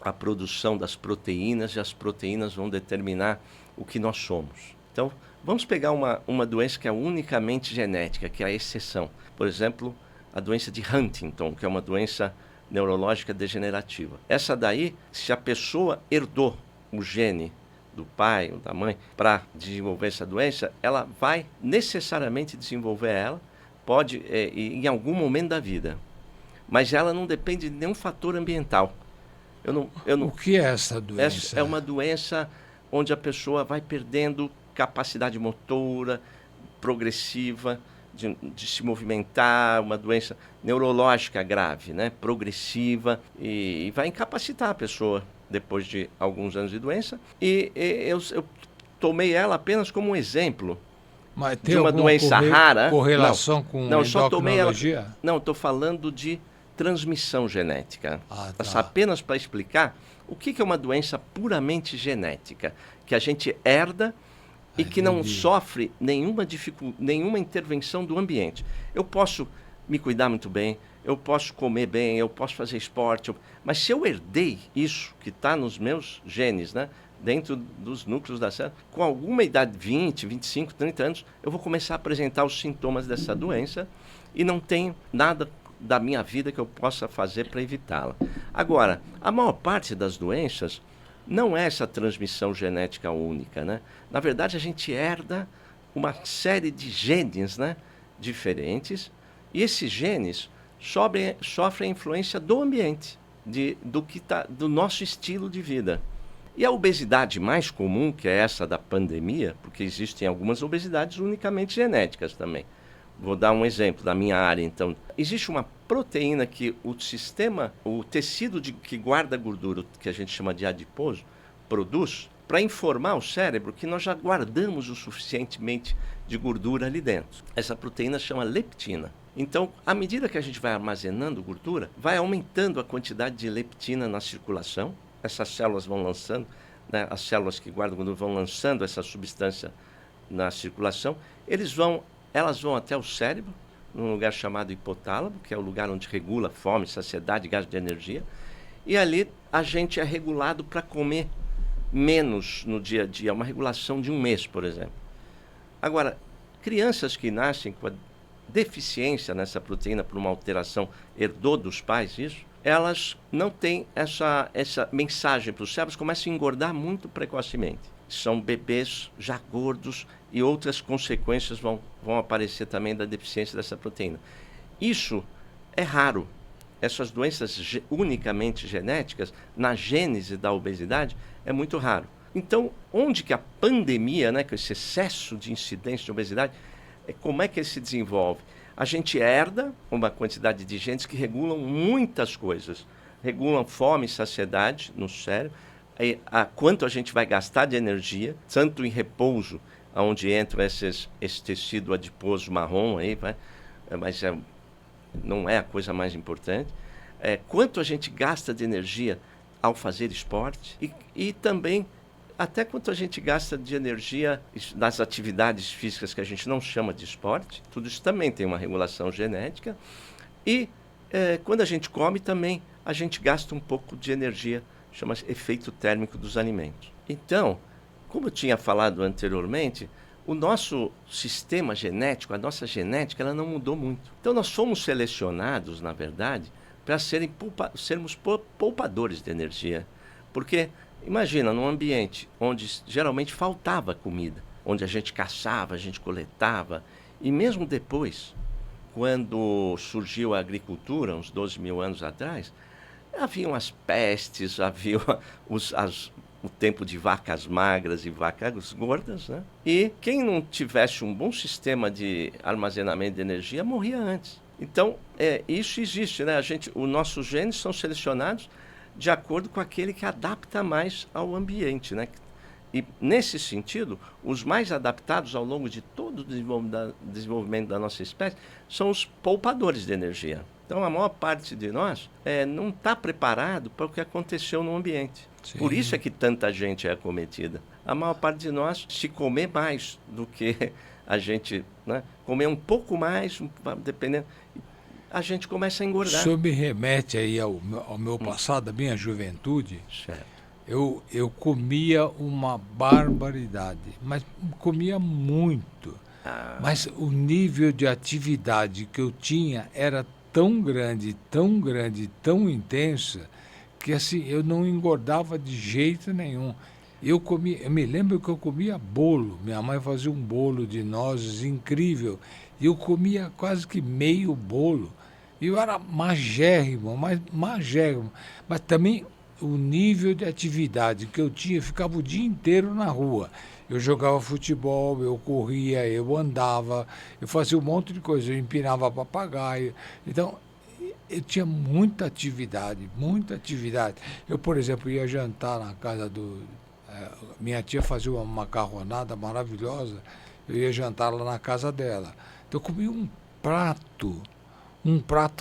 B: a produção das proteínas, e as proteínas vão determinar o que nós somos. Então, vamos pegar uma doença que é unicamente genética, que é a exceção. Por exemplo, a doença de Huntington, que é uma doença neurológica degenerativa. Essa daí, se a pessoa herdou o gene do pai ou da mãe para desenvolver essa doença, ela vai necessariamente desenvolver ela, pode em algum momento da vida. Mas ela não depende de nenhum fator ambiental.
A: O que é essa doença?
B: É uma doença onde a pessoa vai perdendo capacidade motora, progressiva, de se movimentar, uma doença neurológica grave, né? Progressiva, e vai incapacitar a pessoa depois de alguns anos de doença. E eu tomei ela apenas como um exemplo.
A: Mas tem
B: de uma doença rara.
A: Correlação com endocrinologia?
B: Não, estou falando de transmissão genética.
A: Tá.
B: Apenas para explicar o que é uma doença puramente genética, que a gente herda e que não sofre nenhuma intervenção do ambiente. Eu posso me cuidar muito bem, eu posso comer bem, eu posso fazer esporte, mas se eu herdei isso que está nos meus genes, né, dentro dos núcleos da célula, com alguma idade, 20, 25, 30 anos, eu vou começar a apresentar os sintomas dessa doença e não tenho nada da minha vida que eu possa fazer para evitá-la. Agora, a maior parte das doenças não é essa transmissão genética única, né? Na verdade, a gente herda uma série de genes, né, diferentes, e esses genes sofrem a influência do ambiente, do nosso estilo de vida. E a obesidade mais comum, que é essa da pandemia, porque existem algumas obesidades unicamente genéticas também. Vou dar um exemplo da minha área, então. Existe uma proteína que o tecido que guarda gordura, que a gente chama de adiposo, produz para informar o cérebro que nós já guardamos o suficientemente de gordura ali dentro. Essa proteína chama leptina. Então, à medida que a gente vai armazenando gordura, vai aumentando a quantidade de leptina na circulação. Essas células vão lançando, né, as células que guardam gordura vão lançando essa substância na circulação. Elas vão até o cérebro, num lugar chamado hipotálamo, que é o lugar onde regula fome, saciedade, gasto de energia. E ali a gente é regulado para comer menos no dia a dia, uma regulação de um mês, por exemplo. Agora, crianças que nascem com a deficiência nessa proteína por uma alteração, herdou dos pais isso, elas não têm essa mensagem para os cérebros, começam a engordar muito precocemente. São bebês já gordos e outras consequências vão aparecer também da deficiência dessa proteína. Isso é raro. Essas doenças unicamente genéticas, na gênese da obesidade, é muito raro. Então, onde que a pandemia, né, com esse excesso de incidência de obesidade, como é que ele se desenvolve? A gente herda uma quantidade de genes que regulam muitas coisas. Regulam fome e saciedade no cérebro, quanto a gente vai gastar de energia, tanto em repouso, onde entra esse tecido adiposo marrom, aí, mas não é a coisa mais importante. Quanto a gente gasta de energia ao fazer esporte e também até quanto a gente gasta de energia nas atividades físicas que a gente não chama de esporte. Tudo isso também tem uma regulação genética. E quando a gente come também, a gente gasta um pouco de energia, chama-se efeito térmico dos alimentos. Então, como eu tinha falado anteriormente, o nosso sistema genético, a nossa genética, ela não mudou muito. Então, nós fomos selecionados, na verdade, para sermos poupadores de energia. Porque, imagina, num ambiente onde geralmente faltava comida, onde a gente caçava, a gente coletava, e mesmo depois, quando surgiu a agricultura, uns 12 mil anos atrás, haviam as pestes, havia o tempo de vacas magras e vacas gordas, né? E quem não tivesse um bom sistema de armazenamento de energia morria antes. Então, isso existe, né? Os nossos genes são selecionados de acordo com aquele que adapta mais ao ambiente, né? E, nesse sentido, os mais adaptados ao longo de todo o desenvolvimento da nossa espécie são os poupadores de energia. Então, a maior parte de nós não está preparado para o que aconteceu no ambiente. Sim. Por isso é que tanta gente é acometida. A maior parte de nós, se comer mais do que a gente, né, comer um pouco mais, dependendo, a gente começa a engordar.
A: O senhor me remete aí ao meu passado, à minha juventude.
B: Certo.
A: Eu comia uma barbaridade, mas comia muito. Mas o nível de atividade que eu tinha era tão grande, tão grande, tão intensa, que assim, eu não engordava de jeito nenhum. Eu me lembro que eu comia bolo. Minha mãe fazia um bolo de nozes incrível. E eu comia quase que meio bolo. E eu era magérrimo, mas magérrimo. Mas também o nível de atividade que eu tinha, eu ficava o dia inteiro na rua. Eu jogava futebol, eu corria, eu andava, eu fazia um monte de coisa, eu empinava papagaio. Então, eu tinha muita atividade, muita atividade. Eu, por exemplo, ia jantar na casa do. Minha tia fazia uma macarronada maravilhosa, eu ia jantar lá na casa dela. Então, eu comia um prato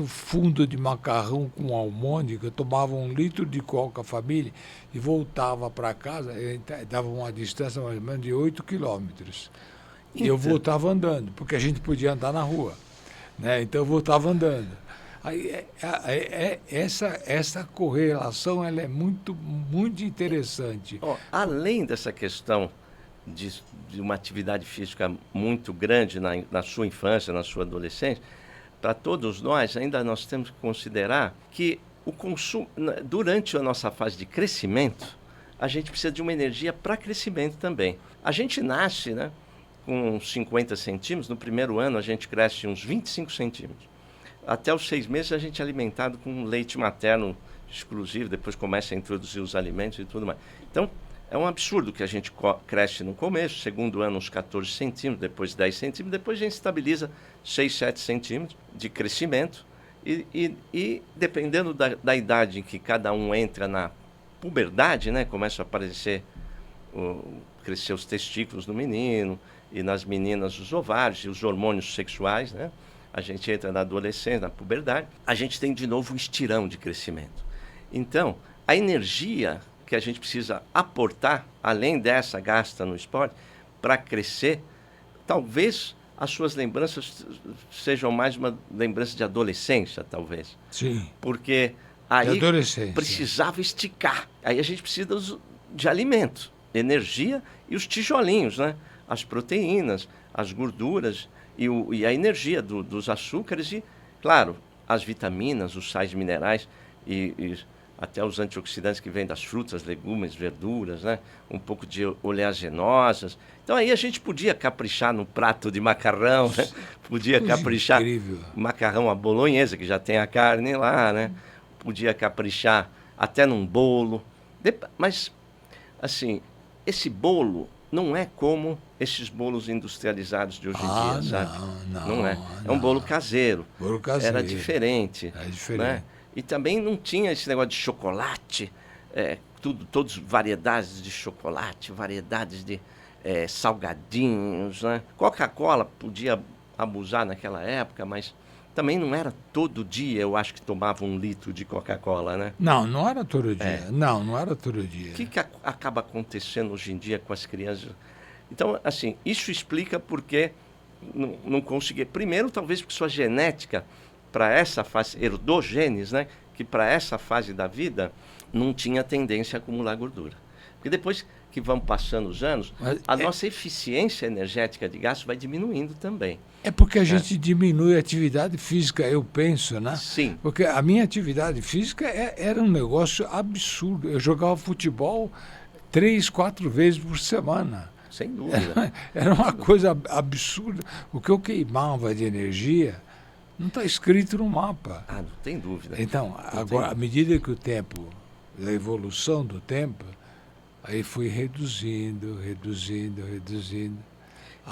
A: fundo de macarrão com almôndega, tomava 1 litro de coca família e voltava para casa, dava uma distância mais ou menos de 8 quilômetros. E eu voltava andando, porque a gente podia andar na rua, né? Então eu voltava andando. Aí, essa correlação ela é muito, muito interessante.
B: Além dessa questão de uma atividade física muito grande na sua infância, na sua adolescência, para todos nós, ainda nós temos que considerar que o consumo, durante a nossa fase de crescimento, a gente precisa de uma energia para crescimento também. A gente nasce, né, com 50 centímetros, no primeiro ano a gente cresce uns 25 centímetros. Até os 6 meses a gente é alimentado com leite materno exclusivo, depois começa a introduzir os alimentos e tudo mais. Então, é um absurdo que a gente cresce no começo, segundo ano uns 14 centímetros, depois 10 centímetros, depois a gente estabiliza 6, 7 centímetros de crescimento e dependendo da idade em que cada um entra na puberdade, né, começa a aparecer, crescer os testículos no menino e nas meninas os ovários e os hormônios sexuais, né? A gente entra na adolescência, na puberdade, a gente tem de novo um estirão de crescimento. Então, a energia que a gente precisa aportar, além dessa gasta no esporte, para crescer, talvez as suas lembranças sejam mais uma lembrança de adolescência, talvez.
A: Sim.
B: Porque aí
A: adolescência.
B: Precisava esticar. Aí a gente precisa de alimento, energia e os tijolinhos, né? As proteínas, as gorduras e a energia dos açúcares e, claro, as vitaminas, os sais minerais e até os antioxidantes que vêm das frutas, legumes, verduras, né? Um pouco de oleaginosas. Então aí a gente podia caprichar no prato de macarrão, né? Podia caprichar
A: incrível.
B: Macarrão à bolonhesa, que já tem a carne lá, né? Podia caprichar até num bolo. Mas, assim, esse bolo não é como esses bolos industrializados de hoje em dia, sabe? Não é. É um bolo caseiro.
A: Bolo caseiro.
B: Era diferente.
A: É diferente.
B: Né? E também não tinha esse negócio de chocolate, todas variedades de chocolate, variedades de salgadinhos, né? Coca-Cola podia abusar naquela época, mas também não era todo dia, eu acho que tomava 1 litro de Coca-Cola, né?
A: Não era todo dia. Não era todo dia.
B: O que acaba acontecendo hoje em dia com as crianças? Então, assim, isso explica porque não conseguia. Primeiro, talvez porque sua genética, para essa fase, herdou genes, né? Que para essa fase da vida não tinha tendência a acumular gordura. Porque depois que vão passando os anos, a nossa eficiência energética de gasto vai diminuindo também.
A: É porque a gente diminui a atividade física, eu penso, né?
B: Sim.
A: Porque a minha atividade física era um negócio absurdo. Eu jogava futebol 3, 4 vezes por semana.
B: Sem dúvida.
A: Era uma coisa absurda. O que eu queimava de energia não está escrito no mapa.
B: Não tem dúvida.
A: Então, agora, à medida que a evolução do tempo, aí fui reduzindo.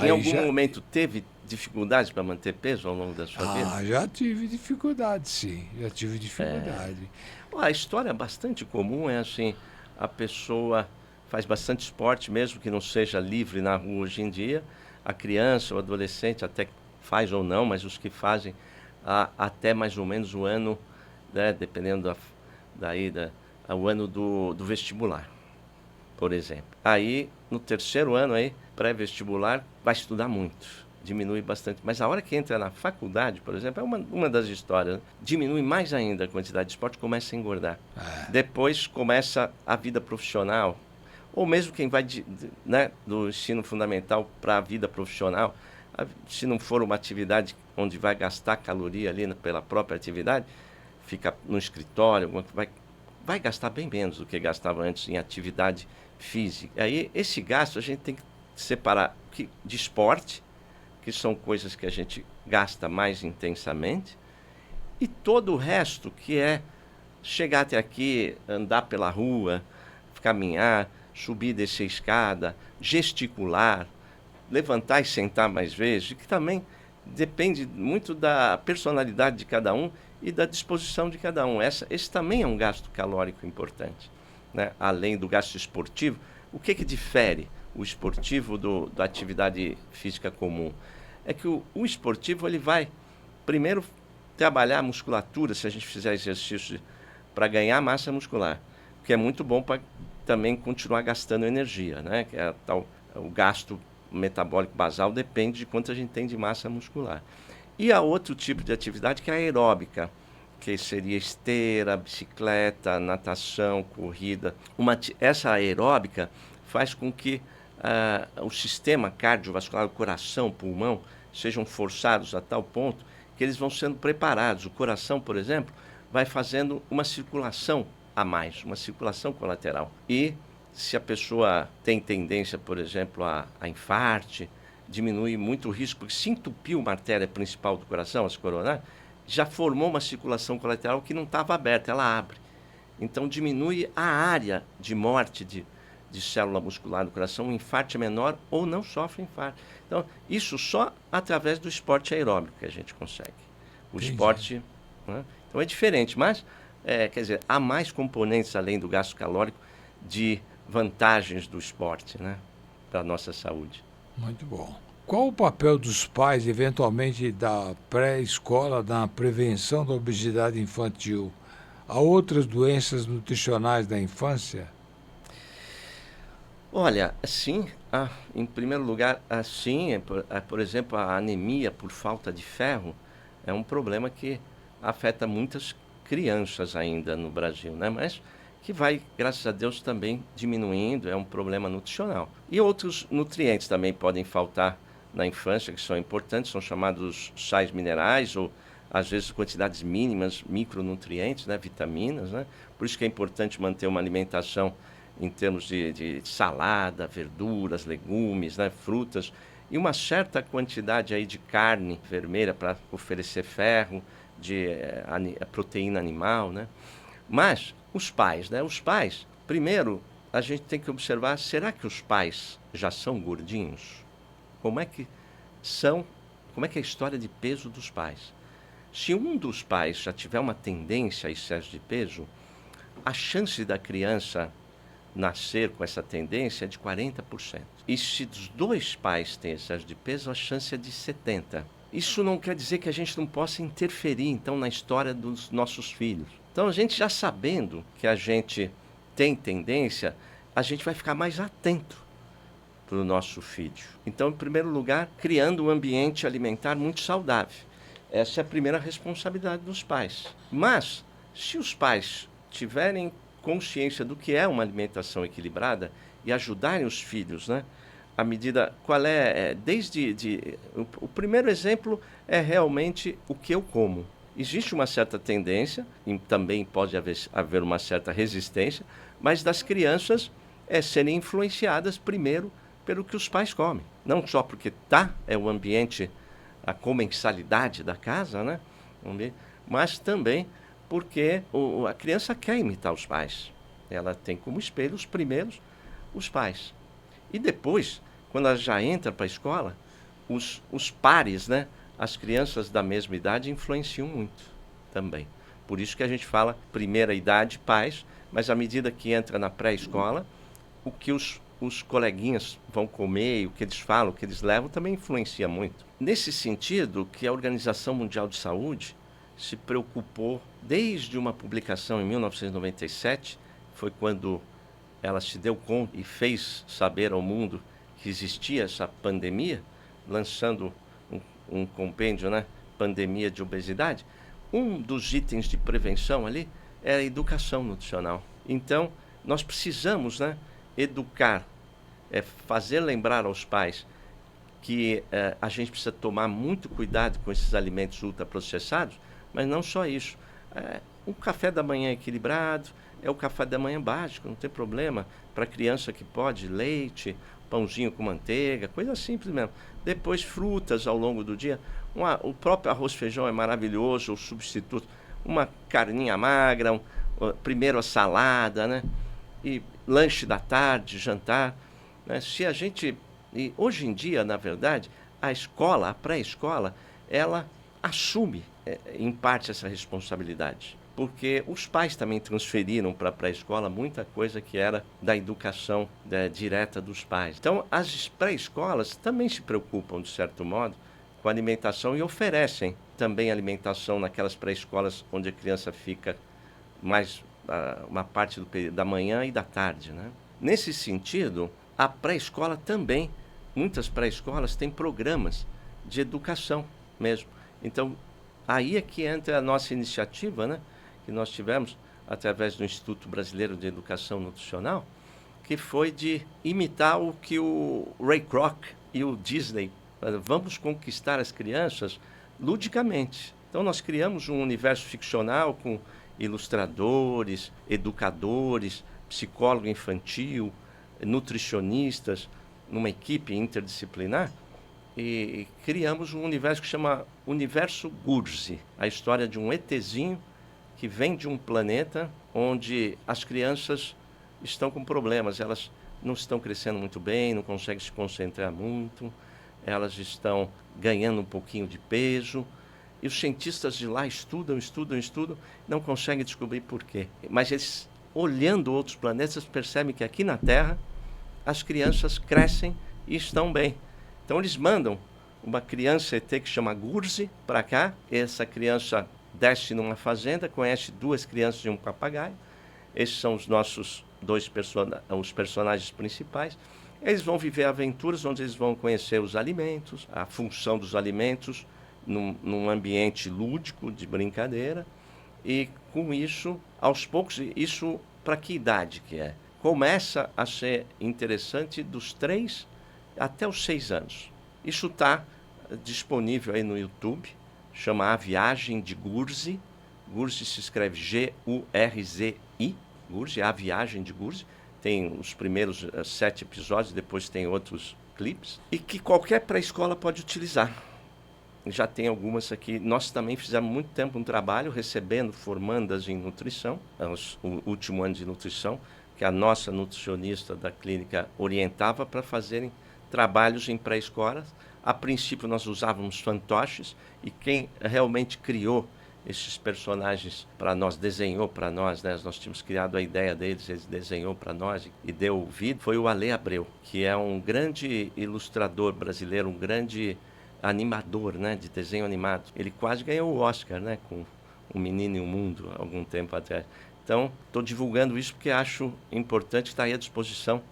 B: Em algum momento teve dificuldades para manter peso ao longo da sua vida?
A: Já tive dificuldade, sim. Já tive dificuldade.
B: A história bastante comum é assim, a pessoa faz bastante esporte, mesmo que não seja livre na rua hoje em dia. A criança, o adolescente até faz ou não, mas os que fazem até mais ou menos o ano, né, dependendo o ano do vestibular, por exemplo. Aí, no terceiro ano, aí, pré-vestibular, vai estudar muito. diminui bastante. Mas a hora que entra na faculdade, por exemplo, é uma das histórias, né? Diminui mais ainda a quantidade de esporte, começa a engordar. Depois começa a vida profissional, ou mesmo quem vai né, do ensino fundamental para a vida profissional, se não for uma atividade onde vai gastar caloria ali pela própria atividade, fica no escritório, vai gastar bem menos do que gastava antes em atividade física. Aí esse gasto a gente tem que separar de esporte, que são coisas que a gente gasta mais intensamente, e todo o resto que é chegar até aqui, andar pela rua, caminhar, subir e descer escada, gesticular, levantar e sentar mais vezes, que também depende muito da personalidade de cada um e da disposição de cada um. Esse também é um gasto calórico importante, né? Além do gasto esportivo, o que difere o esportivo da atividade física comum? É que o esportivo ele vai primeiro trabalhar a musculatura, se a gente fizer exercício para ganhar massa muscular, que é muito bom para também continuar gastando energia, né? Que é o gasto metabólico basal depende de quanto a gente tem de massa muscular. E há outro tipo de atividade que é a aeróbica, que seria esteira, bicicleta, natação, corrida. Essa aeróbica faz com que o sistema cardiovascular, o coração, o pulmão, sejam forçados a tal ponto que eles vão sendo preparados. O coração, por exemplo, vai fazendo uma circulação a mais, uma circulação colateral. E se a pessoa tem tendência, por exemplo, a infarte, diminui muito o risco, porque se entupiu uma artéria principal do coração, as coronárias, já formou uma circulação colateral que não estava aberta, ela abre. Então diminui a área de morte de célula muscular do coração, o infarto é menor ou não sofre infarto. Então, isso só através do esporte aeróbico que a gente consegue. O esporte, né? Então é diferente, mas, quer dizer, há mais componentes além do gasto calórico de vantagens do esporte, né, para a nossa saúde.
A: Muito bom. Qual o papel dos pais, eventualmente da pré-escola, na prevenção da obesidade infantil? Há outras doenças nutricionais da infância?
B: Olha, sim, em primeiro lugar, assim, por exemplo, a anemia por falta de ferro é um problema que afeta muitas crianças ainda no Brasil, né? Mas que vai, graças a Deus, também diminuindo, é um problema nutricional. E outros nutrientes também podem faltar na infância, que são importantes, são chamados sais minerais ou, às vezes, quantidades mínimas, micronutrientes, né? Vitaminas, né? Por isso que é importante manter uma alimentação em termos de salada, verduras, legumes, né? Frutas, e uma certa quantidade aí de carne vermelha para oferecer ferro, de proteína animal, né? Mas os pais, né? Os pais, primeiro, a gente tem que observar, será que os pais já são gordinhos? Como é que é a história de peso dos pais? Se um dos pais já tiver uma tendência a excesso de peso, a chance da criança nascer com essa tendência é de 40%. E se os dois pais têm excesso de peso, a chance é de 70%. Isso não quer dizer que a gente não possa interferir, então, na história dos nossos filhos. Então, a gente já sabendo que a gente tem tendência, a gente vai ficar mais atento para o nosso filho. Então, em primeiro lugar, criando um ambiente alimentar muito saudável. Essa é a primeira responsabilidade dos pais. Mas, se os pais tiverem consciência do que é uma alimentação equilibrada e ajudarem os filhos, né? A medida, o primeiro exemplo é realmente o que eu como. Existe uma certa tendência, e também pode haver uma certa resistência, mas das crianças serem influenciadas primeiro pelo que os pais comem. Não só porque é o ambiente, a comensalidade da casa, né? Mas também porque a criança quer imitar os pais. Ela tem como espelho os primeiros, os pais. E depois, quando ela já entra para a escola, os pares, né? As crianças da mesma idade influenciam muito também. Por isso que a gente fala primeira idade, pais, mas à medida que entra na pré-escola, o que os coleguinhas vão comer, o que eles falam, o que eles levam, também influencia muito. Nesse sentido, que a Organização Mundial de Saúde se preocupou, desde uma publicação em 1997, foi quando ela se deu conta e fez saber ao mundo que existia essa pandemia, lançando um compêndio, né? Pandemia de obesidade, um dos itens de prevenção ali é a educação nutricional. Então, nós precisamos, né, educar, fazer lembrar aos pais que a gente precisa tomar muito cuidado com esses alimentos ultraprocessados, mas não só isso. Um café da manhã equilibrado, é o café da manhã básico, não tem problema. Para criança que pode, leite, pãozinho com manteiga, coisa simples mesmo. Depois frutas ao longo do dia. O próprio arroz e feijão é maravilhoso, o substituto. Uma carninha magra, primeiro a salada, né? E lanche da tarde, jantar. Né? Se a gente... E hoje em dia, na verdade, a escola, a pré-escola, ela assume, em parte, essa responsabilidade. Porque os pais também transferiram para a pré-escola muita coisa que era da educação direta dos pais. Então, as pré-escolas também se preocupam, de certo modo, com a alimentação e oferecem também alimentação naquelas pré-escolas onde a criança fica mais uma parte da manhã e da tarde, né? Nesse sentido, a pré-escola também, muitas pré-escolas têm programas de educação mesmo. Então, aí é que entra a nossa iniciativa, né? Que nós tivemos através do Instituto Brasileiro de Educação Nutricional, que foi de imitar o que o Ray Kroc e o Disney, vamos conquistar as crianças ludicamente. Então nós criamos um universo ficcional com ilustradores, educadores, psicólogo infantil, nutricionistas, numa equipe interdisciplinar, e criamos um universo que chama Universo Gurzi, a história de um ETzinho que vem de um planeta onde as crianças estão com problemas, elas não estão crescendo muito bem, não conseguem se concentrar muito, elas estão ganhando um pouquinho de peso, e os cientistas de lá estudam, não conseguem descobrir por quê. Mas eles, olhando outros planetas, percebem que aqui na Terra as crianças crescem e estão bem. Então eles mandam uma criança ET que chama Gurzi para cá, essa criança desce numa fazenda, conhece 2 crianças e um papagaio. Esses são os nossos os personagens principais. Eles vão viver aventuras onde eles vão conhecer os alimentos, a função dos alimentos, num ambiente lúdico, de brincadeira. E com isso, aos poucos, isso para que idade que é? Começa a ser interessante dos 3 até os 6 anos. Isso está disponível aí no YouTube, chama A Viagem de Gurzi. Gurzi se escreve Gurzi, Gurzi, A Viagem de Gurzi. Tem os primeiros 7 episódios, depois tem outros clipes. E que qualquer pré-escola pode utilizar. Já tem algumas aqui. Nós também fizemos muito tempo um trabalho recebendo formandas em nutrição, o último ano de nutrição, que a nossa nutricionista da clínica orientava para fazerem trabalhos em pré-escolas. A princípio nós usávamos fantoches, e quem realmente criou esses personagens para nós, desenhou para nós, né? Nós tínhamos criado a ideia deles, ele desenhou para nós e deu vida, foi o Ale Abreu, que é um grande ilustrador brasileiro, um grande animador, né, de desenho animado. Ele quase ganhou o Oscar, né, com O Menino e o Mundo, há algum tempo atrás. Então, estou divulgando isso porque acho importante estar aí à disposição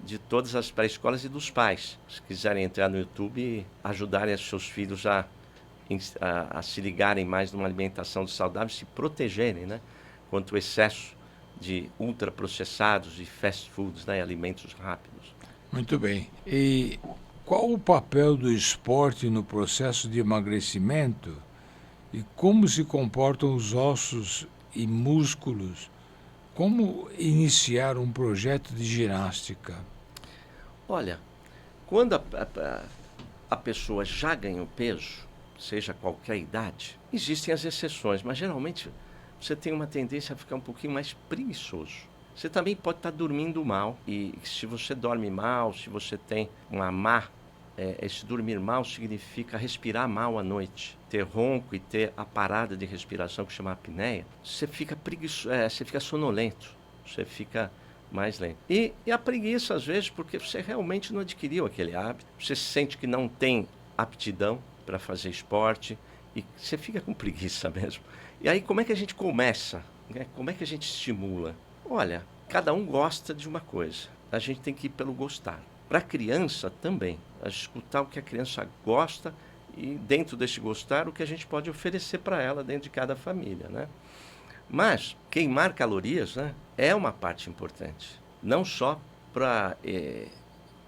B: de todas as pré-escolas e dos pais, se quiserem entrar no YouTube e ajudarem os seus filhos a se ligarem mais numa alimentação saudável, se protegerem, né, contra o excesso de ultraprocessados e fast foods, né, alimentos rápidos.
A: Muito bem. E qual o papel do esporte no processo de emagrecimento e como se comportam os ossos e músculos? Como iniciar um projeto de ginástica?
B: Olha, quando a pessoa já ganhou peso, seja qualquer idade, existem as exceções, mas geralmente você tem uma tendência a ficar um pouquinho mais preguiçoso. Você também pode estar dormindo mal, e se você dorme mal, se você tem uma má... esse dormir mal significa respirar mal à noite, ter ronco e ter a parada de respiração que chama apneia. Você fica você fica sonolento, você fica mais lento. E a preguiça, às vezes, porque você realmente não adquiriu aquele hábito, você sente que não tem aptidão para fazer esporte e você fica com preguiça mesmo. E aí, como é que a gente começa? Como é que a gente estimula? Olha, cada um gosta de uma coisa, a gente tem que ir pelo gostar. Para a criança também, a escutar o que a criança gosta e dentro desse gostar, o que a gente pode oferecer para ela dentro de cada família, né? Mas queimar calorias, né, é uma parte importante, não só para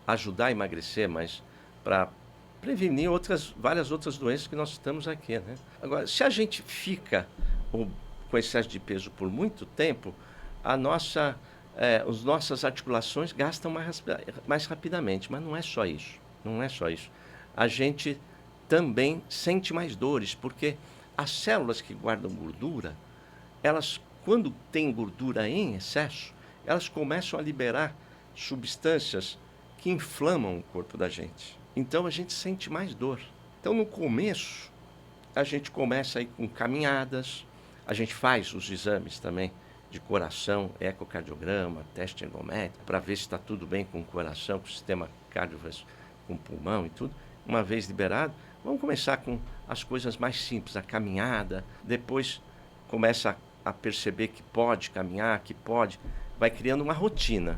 B: ajudar a emagrecer, mas para prevenir várias outras doenças que nós estamos aqui, né? Agora, se a gente fica com excesso de peso por muito tempo, as nossas articulações gastam mais rapidamente, mas não é só isso. Não é só isso. A gente também sente mais dores, porque as células que guardam gordura, elas, quando tem gordura em excesso, elas começam a liberar substâncias que inflamam o corpo da gente. Então a gente sente mais dor. Então no começo, a gente começa aí com caminhadas, a gente faz os exames também de coração, ecocardiograma, teste ergométrico, para ver se está tudo bem com o coração, com o sistema cardiovascular, com o pulmão e tudo. Uma vez liberado, vamos começar com as coisas mais simples, a caminhada, depois começa a perceber que pode caminhar, que pode, vai criando uma rotina.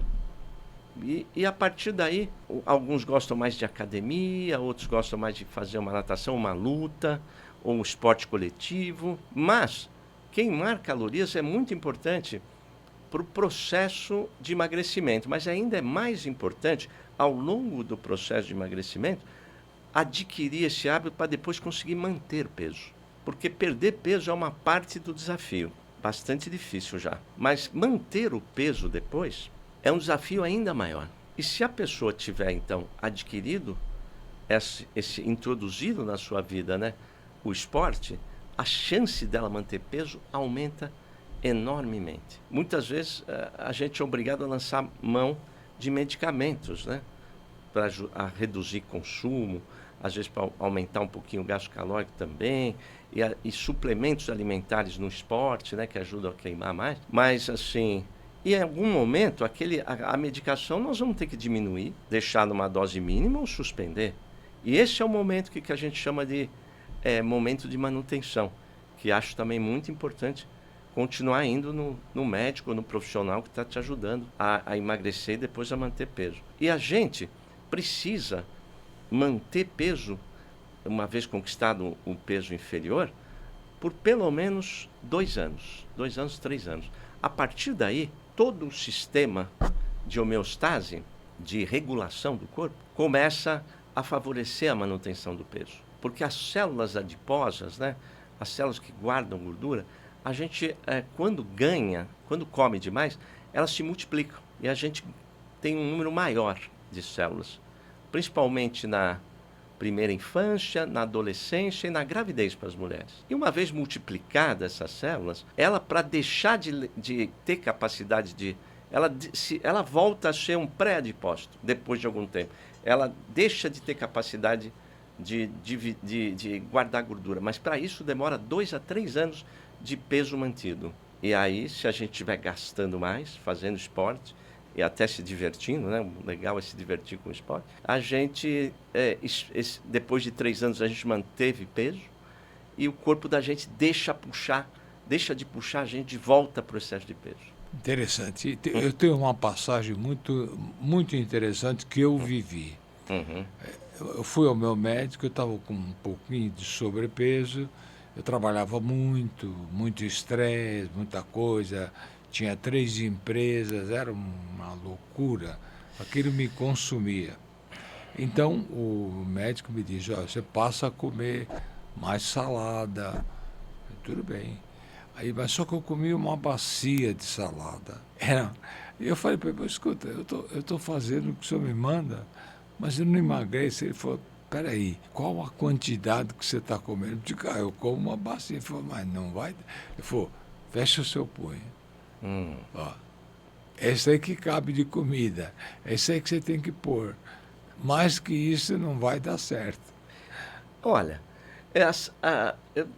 B: E a partir daí, alguns gostam mais de academia, outros gostam mais de fazer uma natação, uma luta, ou um esporte coletivo. Mas queimar calorias é muito importante para o processo de emagrecimento. Mas ainda é mais importante, ao longo do processo de emagrecimento, adquirir esse hábito para depois conseguir manter peso. Porque perder peso é uma parte do desafio, bastante difícil já. Mas manter o peso depois é um desafio ainda maior. E se a pessoa tiver, então, adquirido, introduzido na sua vida, né, o esporte, a chance dela manter peso aumenta enormemente. Muitas vezes a gente é obrigado a lançar mão de medicamentos, né, para reduzir consumo, às vezes para aumentar um pouquinho o gasto calórico também, e suplementos alimentares no esporte, né, que ajudam a queimar mais. Mas, assim, e em algum momento, a medicação nós vamos ter que diminuir, deixar numa dose mínima ou suspender. E esse é o momento que a gente chama de momento de manutenção, que acho também muito importante continuar indo no médico, no profissional que está te ajudando a emagrecer e depois a manter peso. E a gente precisa manter peso, uma vez conquistado o peso inferior, por pelo menos 2 anos. 2 anos, 3 anos. A partir daí, todo o sistema de homeostase, de regulação do corpo, começa a favorecer a manutenção do peso. Porque as células adiposas, né, as células que guardam gordura, a gente, quando come demais, elas se multiplicam. E a gente tem um número maior de células, principalmente na primeira infância, na adolescência e na gravidez para as mulheres. E uma vez multiplicadas essas células, ela, para deixar de ter capacidade de... Ela volta a ser um pré-adipócito depois de algum tempo. Ela deixa de ter capacidade de guardar gordura. Mas para isso demora 2 a 3 anos de peso mantido. E aí, se a gente estiver gastando mais, fazendo esporte, e até se divertindo, né? O legal é se divertir com o esporte. A gente, depois de 3 anos, a gente manteve peso e o corpo da gente deixa de puxar a gente de volta para o excesso de peso.
A: Interessante. Eu tenho uma passagem muito, muito interessante que eu vivi.
B: Uhum.
A: Eu fui ao meu médico, eu estava com um pouquinho de sobrepeso, eu trabalhava muito estresse, muita coisa, tinha 3 empresas, era uma loucura, aquilo me consumia. Então o médico me disse, você passa a comer mais salada, tudo bem. Aí, mas só que eu comi uma bacia de salada. E eu falei para ele, escuta, eu estou fazendo o que o senhor me manda, mas eu não emagreço. Ele falou, peraí, qual a quantidade que você está comendo? Eu digo, eu como uma bacia. Ele falou, mas não vai... Ele falou, fecha o seu punho. Ó, esse aí que cabe de comida, esse aí que você tem que pôr. Mais que isso não vai dar certo.
B: Olha,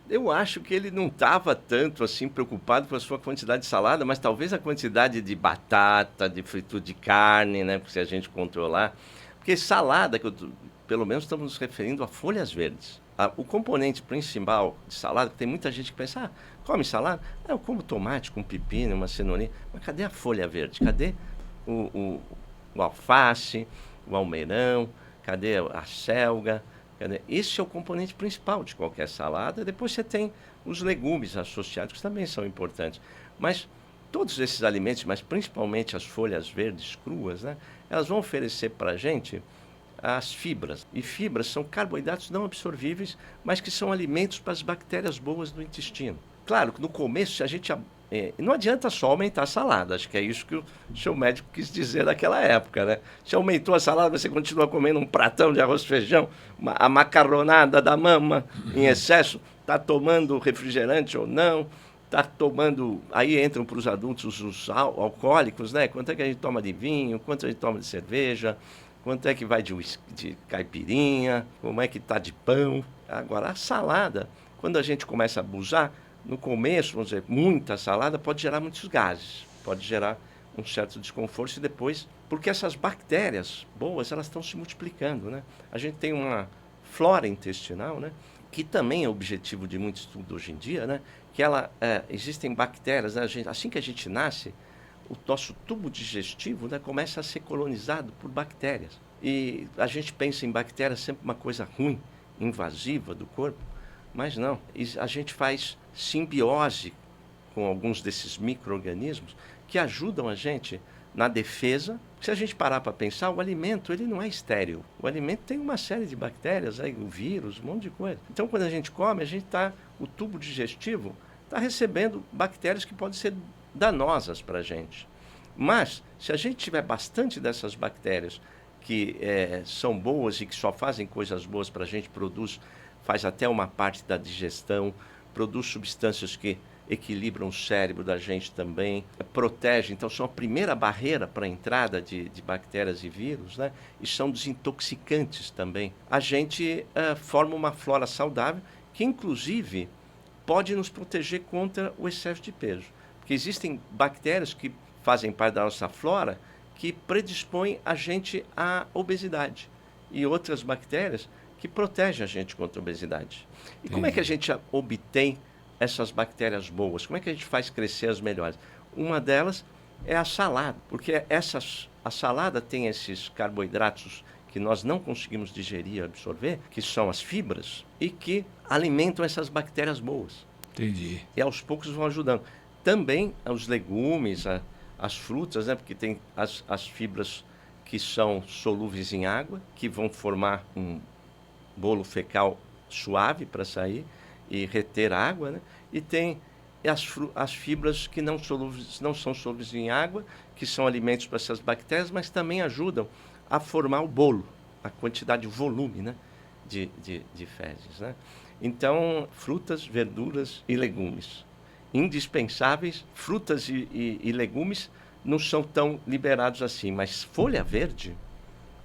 B: eu acho que ele não estava tanto assim preocupado com a sua quantidade de salada, mas talvez a quantidade de batata, de fritura de carne, né, se a gente controlar. Porque salada, pelo menos estamos nos referindo a folhas verdes. O componente principal de salada, tem muita gente que pensa, come salada? Eu como tomate com pepino, uma cenourinha. Mas cadê a folha verde? Cadê o alface, o almeirão? Cadê a selga? Quer dizer, esse é o componente principal de qualquer salada. Depois você tem os legumes associados, que também são importantes. Mas todos esses alimentos, mas principalmente as folhas verdes cruas, né, elas vão oferecer para a gente as fibras. E fibras são carboidratos não absorvíveis, mas que são alimentos para as bactérias boas do intestino. Claro que no começo, se a gente não adianta só aumentar a salada, acho que é isso que o seu médico quis dizer naquela época, né? Se aumentou a salada, você continua comendo um pratão de arroz e feijão, a macarronada da mama em excesso, está tomando refrigerante ou não, está tomando... Aí entram para os adultos os alcoólicos, né? Quanto é que a gente toma de vinho, quanto a gente toma de cerveja, quanto é que vai de caipirinha, como é que está de pão. Agora, a salada, quando a gente começa a abusar, no começo, vamos dizer, muita salada pode gerar muitos gases, pode gerar um certo desconforto e depois, porque essas bactérias boas, elas estão se multiplicando, né? A gente tem uma flora intestinal, né? Que também é objetivo de muito estudo hoje em dia, né? Que existem bactérias, né? Assim que a gente nasce, o nosso tubo digestivo, né, começa a ser colonizado por bactérias. E a gente pensa em bactérias sempre uma coisa ruim, invasiva do corpo, mas não. A gente faz simbiose com alguns desses micro-organismos que ajudam a gente na defesa. Se a gente parar para pensar, o alimento ele não é estéril. O alimento tem uma série de bactérias, o vírus, um monte de coisa. Então, quando a gente come, o tubo digestivo está recebendo bactérias que podem ser danosas para a gente. Mas, se a gente tiver bastante dessas bactérias que são boas e que só fazem coisas boas para a gente, faz até uma parte da digestão, produz substâncias que equilibram o cérebro da gente também, protege, então são a primeira barreira para a entrada de bactérias e vírus, né? E são desintoxicantes também. A gente forma uma flora saudável que, inclusive, pode nos proteger contra o excesso de peso. Porque existem bactérias que fazem parte da nossa flora que predispõem a gente à obesidade e outras bactérias que protegem a gente contra a obesidade. E como é que a gente obtém essas bactérias boas? Como é que a gente faz crescer as melhores? Uma delas é a salada, porque a salada tem esses carboidratos que nós não conseguimos digerir e absorver, que são as fibras, e que alimentam essas bactérias boas.
A: Entendi.
B: E aos poucos vão ajudando. Também os legumes, as frutas, né? Porque tem as fibras que são solúveis em água, que vão formar um bolo fecal suave para sair e reter água, né? E tem as fibras que não são solúveis em água, que são alimentos para essas bactérias, mas também ajudam a formar o bolo, a quantidade, o volume, né? de fezes, né? Então, frutas, verduras e legumes. Indispensáveis, frutas e legumes não são tão liberados assim, mas folha verde,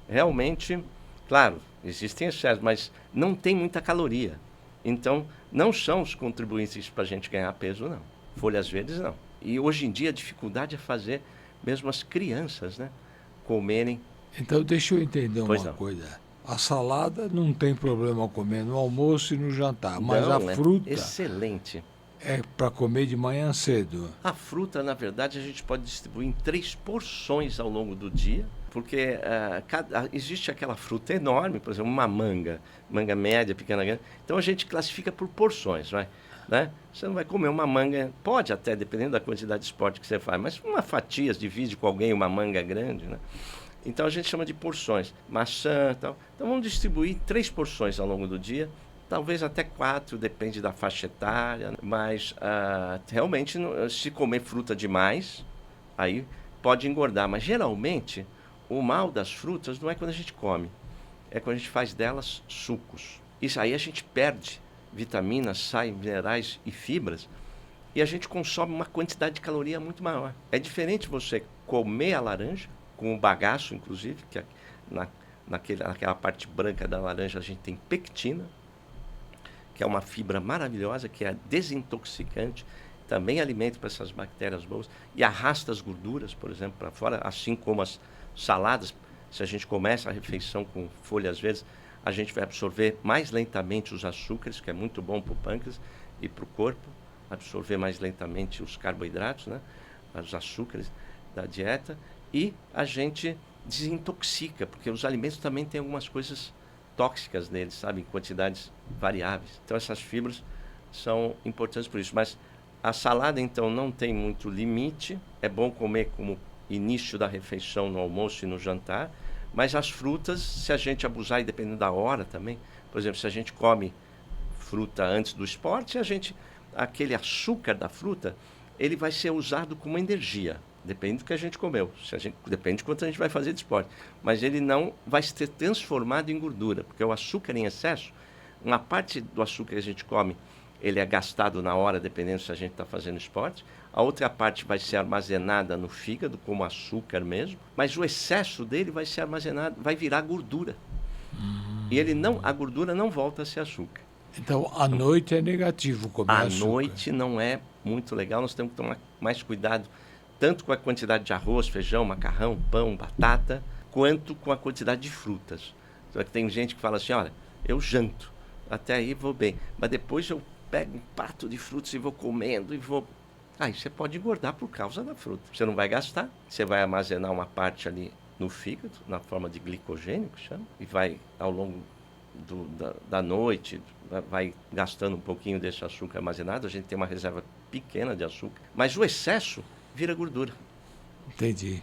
B: realmente, claro, existem excessos, mas não tem muita caloria. Então, não são os contribuintes para a gente ganhar peso, não. Folhas verdes, não. E hoje em dia a dificuldade é fazer mesmo as crianças, né, comerem.
A: Então, deixa eu entender
B: Pois
A: uma
B: não.
A: coisa. A salada não tem problema comer no almoço e no jantar, mas
B: Não,
A: a fruta
B: excelente.
A: é para comer de manhã cedo.
B: A fruta, na verdade, a gente pode distribuir em 3 porções ao longo do dia, porque existe aquela fruta enorme, por exemplo, uma manga média, pequena, grande. Então a gente classifica por porções, né? Você não vai comer uma manga, pode até, dependendo da quantidade de esporte que você faz, mas uma fatia, divide com alguém uma manga grande, né? Então a gente chama de porções, maçã e tal. Então vamos distribuir 3 porções ao longo do dia, talvez até 4, depende da faixa etária, mas realmente se comer fruta demais, aí pode engordar. Mas geralmente o mal das frutas não é quando a gente come, é quando a gente faz delas sucos. Isso aí a gente perde vitaminas, sais, minerais e fibras, e a gente consome uma quantidade de caloria muito maior. É diferente você comer a laranja, com o bagaço, inclusive, que naquela parte branca da laranja a gente tem pectina, que é uma fibra maravilhosa, que é desintoxicante, também alimento para essas bactérias boas, e arrasta as gorduras, por exemplo, para fora, assim como as saladas. Se a gente começa a refeição com folhas verdes, a gente vai absorver mais lentamente os açúcares, que é muito bom para o pâncreas e para o corpo, absorver mais lentamente os carboidratos, né? Os açúcares da dieta, e a gente desintoxica, porque os alimentos também têm algumas coisas tóxicas neles, sabe? Em quantidades variáveis. Então, essas fibras são importantes por isso. Mas a salada, então, não tem muito limite. É bom comer como início da refeição no almoço e no jantar. Mas as frutas, se a gente abusar, e dependendo da hora também, por exemplo, se a gente come fruta antes do esporte, aquele açúcar da fruta, ele vai ser usado como energia. Depende do que a gente comeu. Depende de quanto a gente vai fazer de esporte. Mas ele não vai ser transformado em gordura, porque o açúcar em excesso, uma parte do açúcar que a gente come, ele é gastado na hora, dependendo se a gente está fazendo esporte. A outra parte vai ser armazenada no fígado, como açúcar mesmo. Mas o excesso dele vai ser armazenado, vai virar gordura. E a gordura não volta a ser açúcar.
A: Então, à noite é negativo comer açúcar.
B: À noite não é muito legal, nós temos que tomar mais cuidado, tanto com a quantidade de arroz, feijão, macarrão, pão, batata, quanto com a quantidade de frutas. Só que tem gente que fala assim, olha, eu janto, até aí vou bem, mas depois eu pego um prato de frutas e vou comendo e vou... Aí você pode engordar por causa da fruta. Você não vai gastar, você vai armazenar uma parte ali no fígado, na forma de glicogênio, que chama, e vai ao longo da noite, vai gastando um pouquinho desse açúcar armazenado, a gente tem uma reserva pequena de açúcar, mas o excesso vira gordura.
A: Entendi.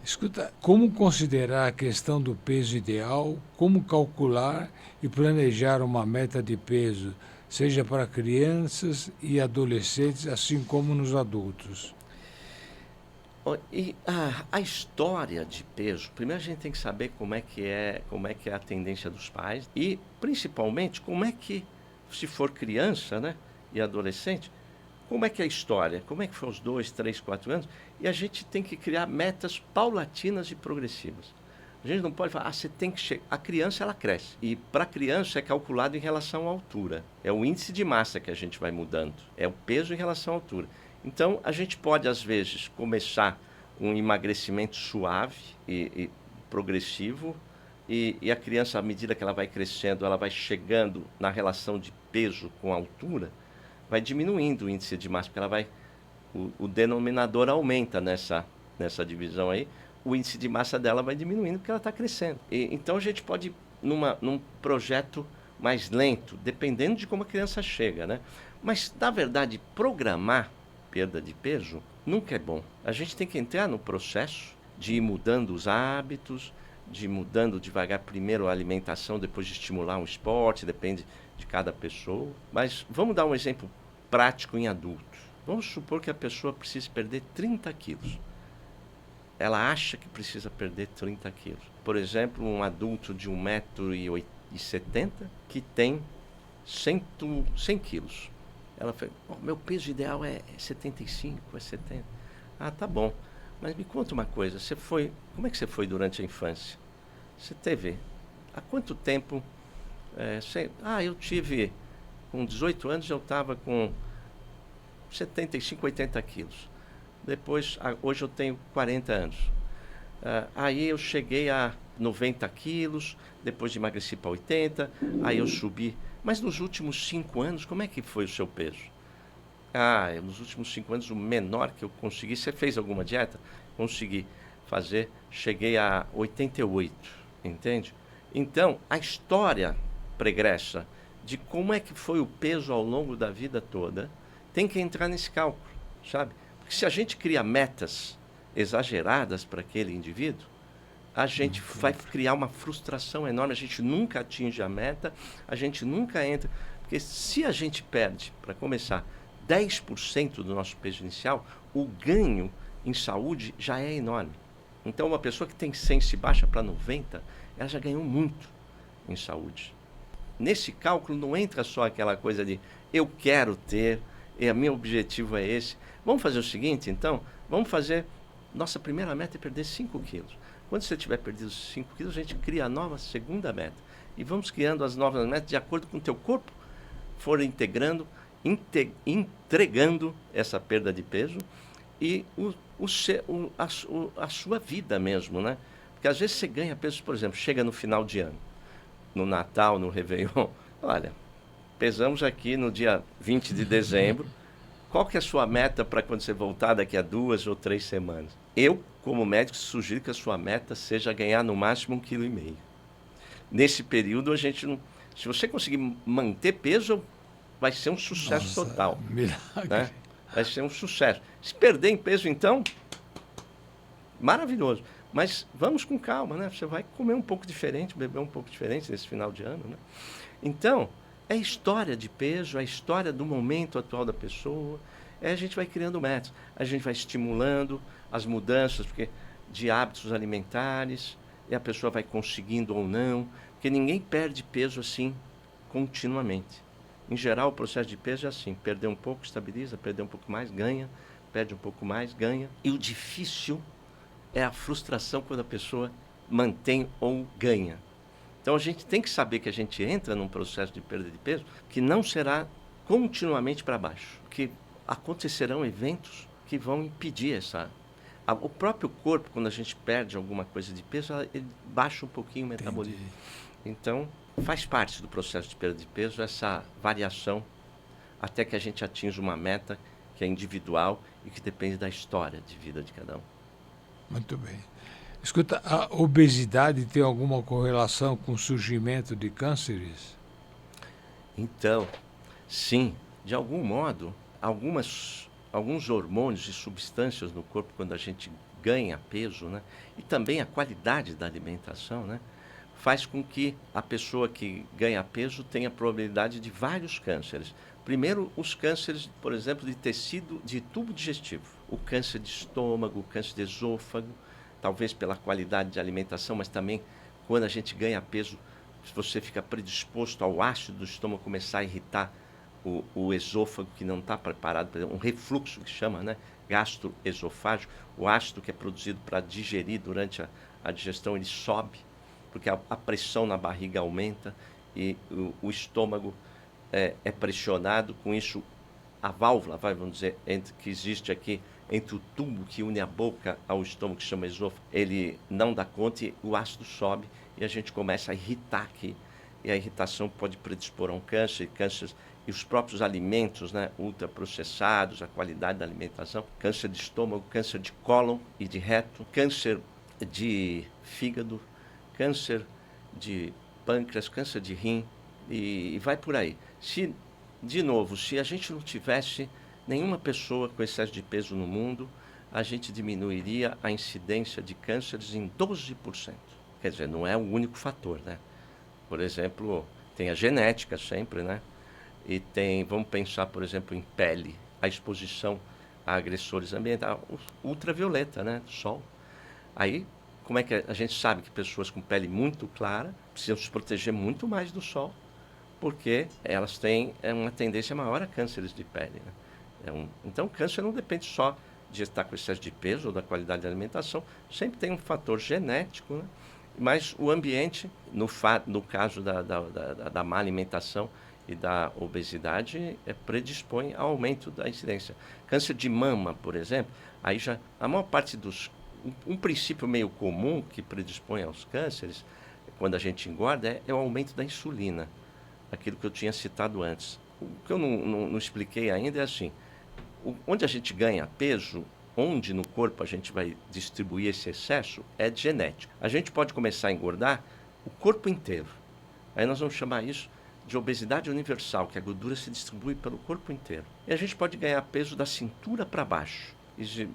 A: Escuta, como considerar a questão do peso ideal, como calcular e planejar uma meta de peso, seja para crianças e adolescentes, assim como nos adultos?
B: E a história de peso, primeiro a gente tem que saber como é que é a tendência dos pais e, principalmente, como é que, se for criança, né, e adolescente, como é que é a história, como é que foi os 2, 3, 4 anos, e a gente tem que criar metas paulatinas e progressivas. A gente não pode falar, você tem que chegar. A criança, ela cresce. E para a criança é calculado em relação à altura. É o índice de massa que a gente vai mudando. É o peso em relação à altura. Então, a gente pode, às vezes, começar um emagrecimento suave e progressivo. E a criança, à medida que ela vai crescendo, ela vai chegando na relação de peso com altura, vai diminuindo o índice de massa, porque o denominador aumenta nessa divisão aí. O índice de massa dela vai diminuindo porque ela está crescendo. Então, a gente pode ir num projeto mais lento, dependendo de como a criança chega, né? Mas, na verdade, programar perda de peso nunca é bom. A gente tem que entrar no processo de ir mudando os hábitos, de ir mudando devagar primeiro a alimentação, depois de estimular um esporte, depende de cada pessoa. Mas vamos dar um exemplo prático em adultos. Vamos supor que a pessoa precise perder 30 quilos. Ela acha que precisa perder 30 quilos. Por exemplo, um adulto de 1,70 m que tem 100 quilos. Ela fala, meu peso ideal é 75, é 70. Ah, tá bom. Mas me conta uma coisa, como é que você foi durante a infância? Você teve, há quanto tempo? Eu tive, com 18 anos eu estava com 75, 80 quilos. Depois, hoje eu tenho 40 anos. Aí eu cheguei a 90 quilos, depois emagreci para 80, aí eu subi. Mas nos últimos 5 anos, como é que foi o seu peso? Nos últimos 5 anos, o menor que eu consegui... Você fez alguma dieta? Consegui fazer, cheguei a 88, entende? Então, a história pregressa de como é que foi o peso ao longo da vida toda tem que entrar nesse cálculo, sabe? Porque se a gente cria metas exageradas para aquele indivíduo, a gente vai criar uma frustração enorme, a gente nunca atinge a meta, a gente nunca entra... Porque se a gente perde, para começar, 10% do nosso peso inicial, o ganho em saúde já é enorme. Então, uma pessoa que tem 100 se baixa para 90, ela já ganhou muito em saúde. Nesse cálculo não entra só aquela coisa de eu quero ter, e o meu objetivo é esse. Vamos fazer o seguinte, então? Vamos fazer... Nossa primeira meta é perder 5 quilos. Quando você tiver perdido 5 quilos, a gente cria a nova segunda meta. E vamos criando as novas metas de acordo com o teu corpo for entregando essa perda de peso e a sua vida mesmo, né? Porque às vezes você ganha peso, por exemplo, chega no final de ano, no Natal, no Réveillon, olha, pesamos aqui no dia 20 de dezembro, qual que é a sua meta para quando você voltar daqui a 2 ou 3 semanas? Eu, como médico, sugiro que a sua meta seja ganhar no máximo 1,5 kg. nesse período, a gente não... Se você conseguir manter peso, vai ser um sucesso total.
A: Milagre.
B: Né? Vai ser um sucesso. Se perder em peso, então, maravilhoso. Mas vamos com calma, né? Você vai comer um pouco diferente, beber um pouco diferente nesse final de ano, né? Então, é história de peso, é história do momento atual da pessoa. A gente vai criando métodos, a gente vai estimulando as mudanças de hábitos alimentares, e a pessoa vai conseguindo ou não, porque ninguém perde peso assim continuamente. Em geral, o processo de peso é assim: perder um pouco, estabiliza, perder um pouco mais, ganha, perde um pouco mais, ganha. E o difícil é a frustração quando a pessoa mantém ou ganha. Então a gente tem que saber que a gente entra num processo de perda de peso que não será continuamente para baixo, que acontecerão eventos que vão impedir essa... O próprio corpo, quando a gente perde alguma coisa de peso, ele baixa um pouquinho o metabolismo. Então, faz parte do processo de perda de peso essa variação até que a gente atinja uma meta que é individual e que depende da história de vida de cada um.
A: Muito bem. Escuta, a obesidade tem alguma correlação com o surgimento de cânceres?
B: Então, sim, de algum modo, alguns hormônios e substâncias no corpo, quando a gente ganha peso, né, e também a qualidade da alimentação, né, faz com que a pessoa que ganha peso tenha probabilidade de vários cânceres. Primeiro, os cânceres, por exemplo, de tecido de tubo digestivo. O câncer de estômago, o câncer de esôfago, talvez pela qualidade de alimentação, mas também quando a gente ganha peso, se você fica predisposto ao ácido do estômago começar a irritar o esôfago que não está preparado, por exemplo, um refluxo que chama, né, gastroesofágico, o ácido que é produzido para digerir durante a digestão, ele sobe, porque a pressão na barriga aumenta e o estômago é pressionado, com isso a válvula, vamos dizer, que existe aqui entre o tubo que une a boca ao estômago, que chama esôfago, ele não dá conta e o ácido sobe e a gente começa a irritar aqui. E a irritação pode predispor a um câncer, e os próprios alimentos, né, ultraprocessados, a qualidade da alimentação, câncer de estômago, câncer de cólon e de reto, câncer de fígado, câncer de pâncreas, câncer de rim e vai por aí. De novo, se a gente não tivesse nenhuma pessoa com excesso de peso no mundo, a gente diminuiria a incidência de cânceres em 12%. Quer dizer, não é o único fator, né? Por exemplo, tem a genética sempre, né? E vamos pensar, por exemplo, em pele, a exposição a agressores ambientais, ultravioleta, né? Sol. Aí, como é que a gente sabe que pessoas com pele muito clara precisam se proteger muito mais do sol, porque elas têm uma tendência maior a cânceres de pele, né? Então, o câncer não depende só de estar com excesso de peso ou da qualidade da alimentação, sempre tem um fator genético, né? Mas o ambiente, no caso da má alimentação e da obesidade, predispõe ao aumento da incidência. Câncer de mama, por exemplo, aí já a maior parte um princípio meio comum que predispõe aos cânceres, quando a gente engorda, é o aumento da insulina, aquilo que eu tinha citado antes. O que eu não expliquei ainda é assim: onde a gente ganha peso, onde no corpo a gente vai distribuir esse excesso, é genético. A gente pode começar a engordar o corpo inteiro. Aí nós vamos chamar isso de obesidade universal, que a gordura se distribui pelo corpo inteiro. E a gente pode ganhar peso da cintura para baixo.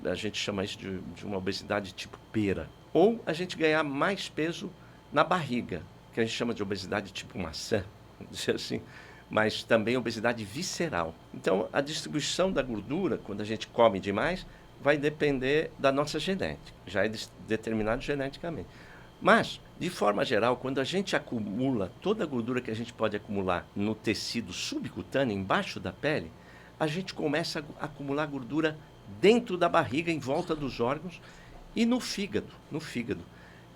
B: A gente chama isso de uma obesidade tipo pera. Ou a gente ganhar mais peso na barriga, que a gente chama de obesidade tipo maçã, vamos dizer assim, mas também obesidade visceral. Então, a distribuição da gordura, quando a gente come demais, vai depender da nossa genética, já é determinado geneticamente. Mas, de forma geral, quando a gente acumula toda a gordura que a gente pode acumular no tecido subcutâneo, embaixo da pele, a gente começa a acumular gordura dentro da barriga, em volta dos órgãos e no fígado.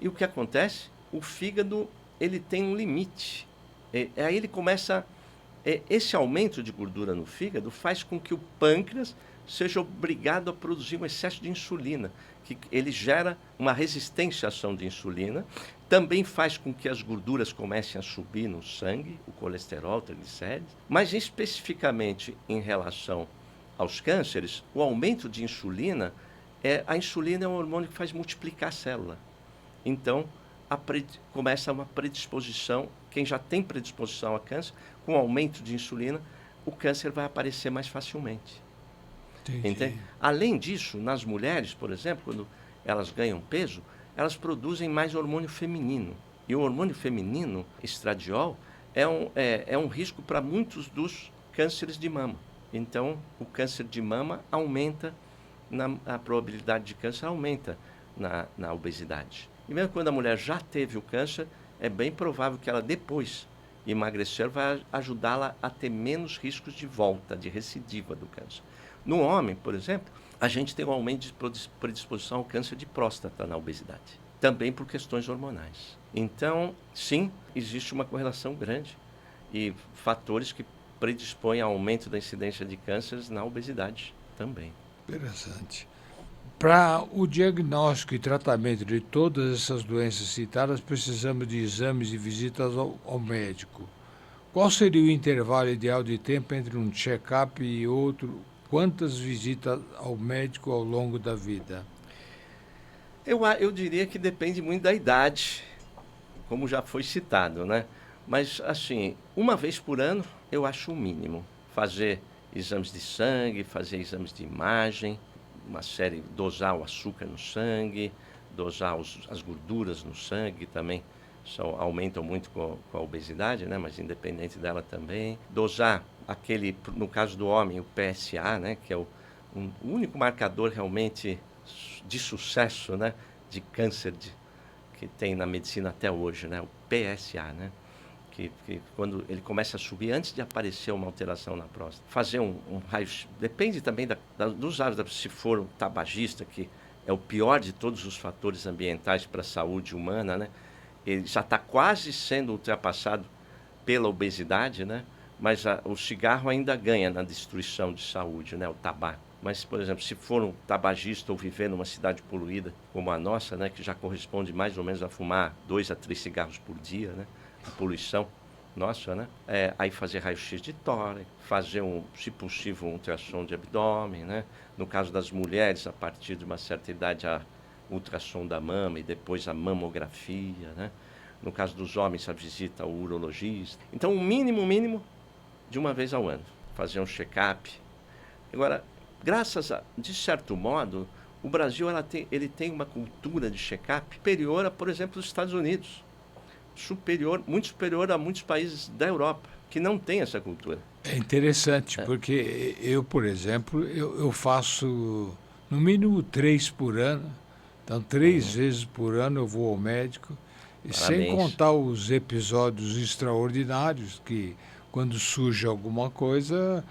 B: E o que acontece? O fígado, ele tem um limite. Aí ele começa... Esse aumento de gordura no fígado faz com que o pâncreas seja obrigado a produzir um excesso de insulina, que ele gera uma resistência à ação de insulina, também faz com que as gorduras comecem a subir no sangue, o colesterol, triglicérides, mas especificamente em relação aos cânceres, o aumento de insulina, a insulina é um hormônio que faz multiplicar a célula. Então, começa uma predisposição, quem já tem predisposição a câncer, com aumento de insulina, o câncer vai aparecer mais facilmente.
A: Entendi.
B: Entende? Além disso, nas mulheres, por exemplo, quando elas ganham peso, elas produzem mais hormônio feminino. E o hormônio feminino, estradiol, é um risco para muitos dos cânceres de mama. Então, o câncer de mama aumenta, a probabilidade de câncer aumenta na obesidade. E mesmo quando a mulher já teve o câncer, é bem provável que ela depois emagrecer vai ajudá-la a ter menos riscos de volta, de recidiva do câncer. No homem, por exemplo, a gente tem um aumento de predisposição ao câncer de próstata na obesidade, também por questões hormonais. Então, sim, existe uma correlação grande e fatores que predispõem ao aumento da incidência de cânceres na obesidade também.
A: Interessante. Para o diagnóstico e tratamento de todas essas doenças citadas, precisamos de exames e visitas ao médico. Qual seria o intervalo ideal de tempo entre um check-up e outro? Quantas visitas ao médico ao longo da vida?
B: Eu diria que depende muito da idade, como já foi citado, né? Mas, assim, uma vez por ano, eu acho o mínimo. Fazer exames de sangue, fazer exames de imagem, dosar o açúcar no sangue, dosar as gorduras no sangue, que também aumentam muito com a obesidade, né? Mas independente dela também. Dosar no caso do homem, o PSA, né? Que é o único marcador realmente de sucesso, né? De câncer que tem na medicina até hoje, né? O PSA, né? Que quando ele começa a subir, antes de aparecer uma alteração na próstata, fazer um raio, depende também dos hábitos, se for um tabagista, que é o pior de todos os fatores ambientais para a saúde humana, né? Ele já está quase sendo ultrapassado pela obesidade, né? Mas o cigarro ainda ganha na destruição de saúde, né? O tabaco. Mas, por exemplo, se for um tabagista ou viver numa cidade poluída como a nossa, né? Que já corresponde mais ou menos a fumar 2 a 3 cigarros por dia, né? A poluição nossa, né? Aí fazer raio-x de tórax, fazer se possível, um ultrassom de abdômen, né? No caso das mulheres, a partir de uma certa idade, a ultrassom da mama e depois a mamografia, né? No caso dos homens, a visita ao urologista. Então, o mínimo de uma vez ao ano, fazer um check-up. Agora, de certo modo, o Brasil ele tem uma cultura de check-up superior a, por exemplo, os Estados Unidos. Muito superior a muitos países da Europa, que não têm essa cultura.
A: É interessante, porque eu, por exemplo, eu faço no mínimo 3 por ano. Então, 3 vezes por ano eu vou ao médico. E sem contar os episódios extraordinários, que quando surge alguma coisa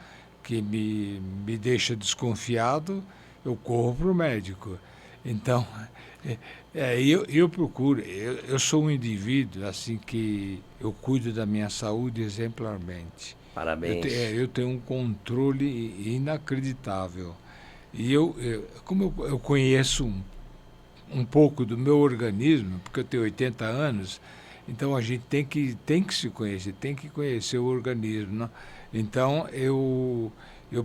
A: que me deixa desconfiado, eu corro para o médico. Então, eu procuro, eu sou um indivíduo assim que eu cuido da minha saúde exemplarmente.
B: Parabéns.
A: Eu tenho um controle inacreditável. E como eu conheço um pouco do meu organismo, porque eu tenho 80 anos, então a gente tem que se conhecer, tem que conhecer o organismo, né? Então eu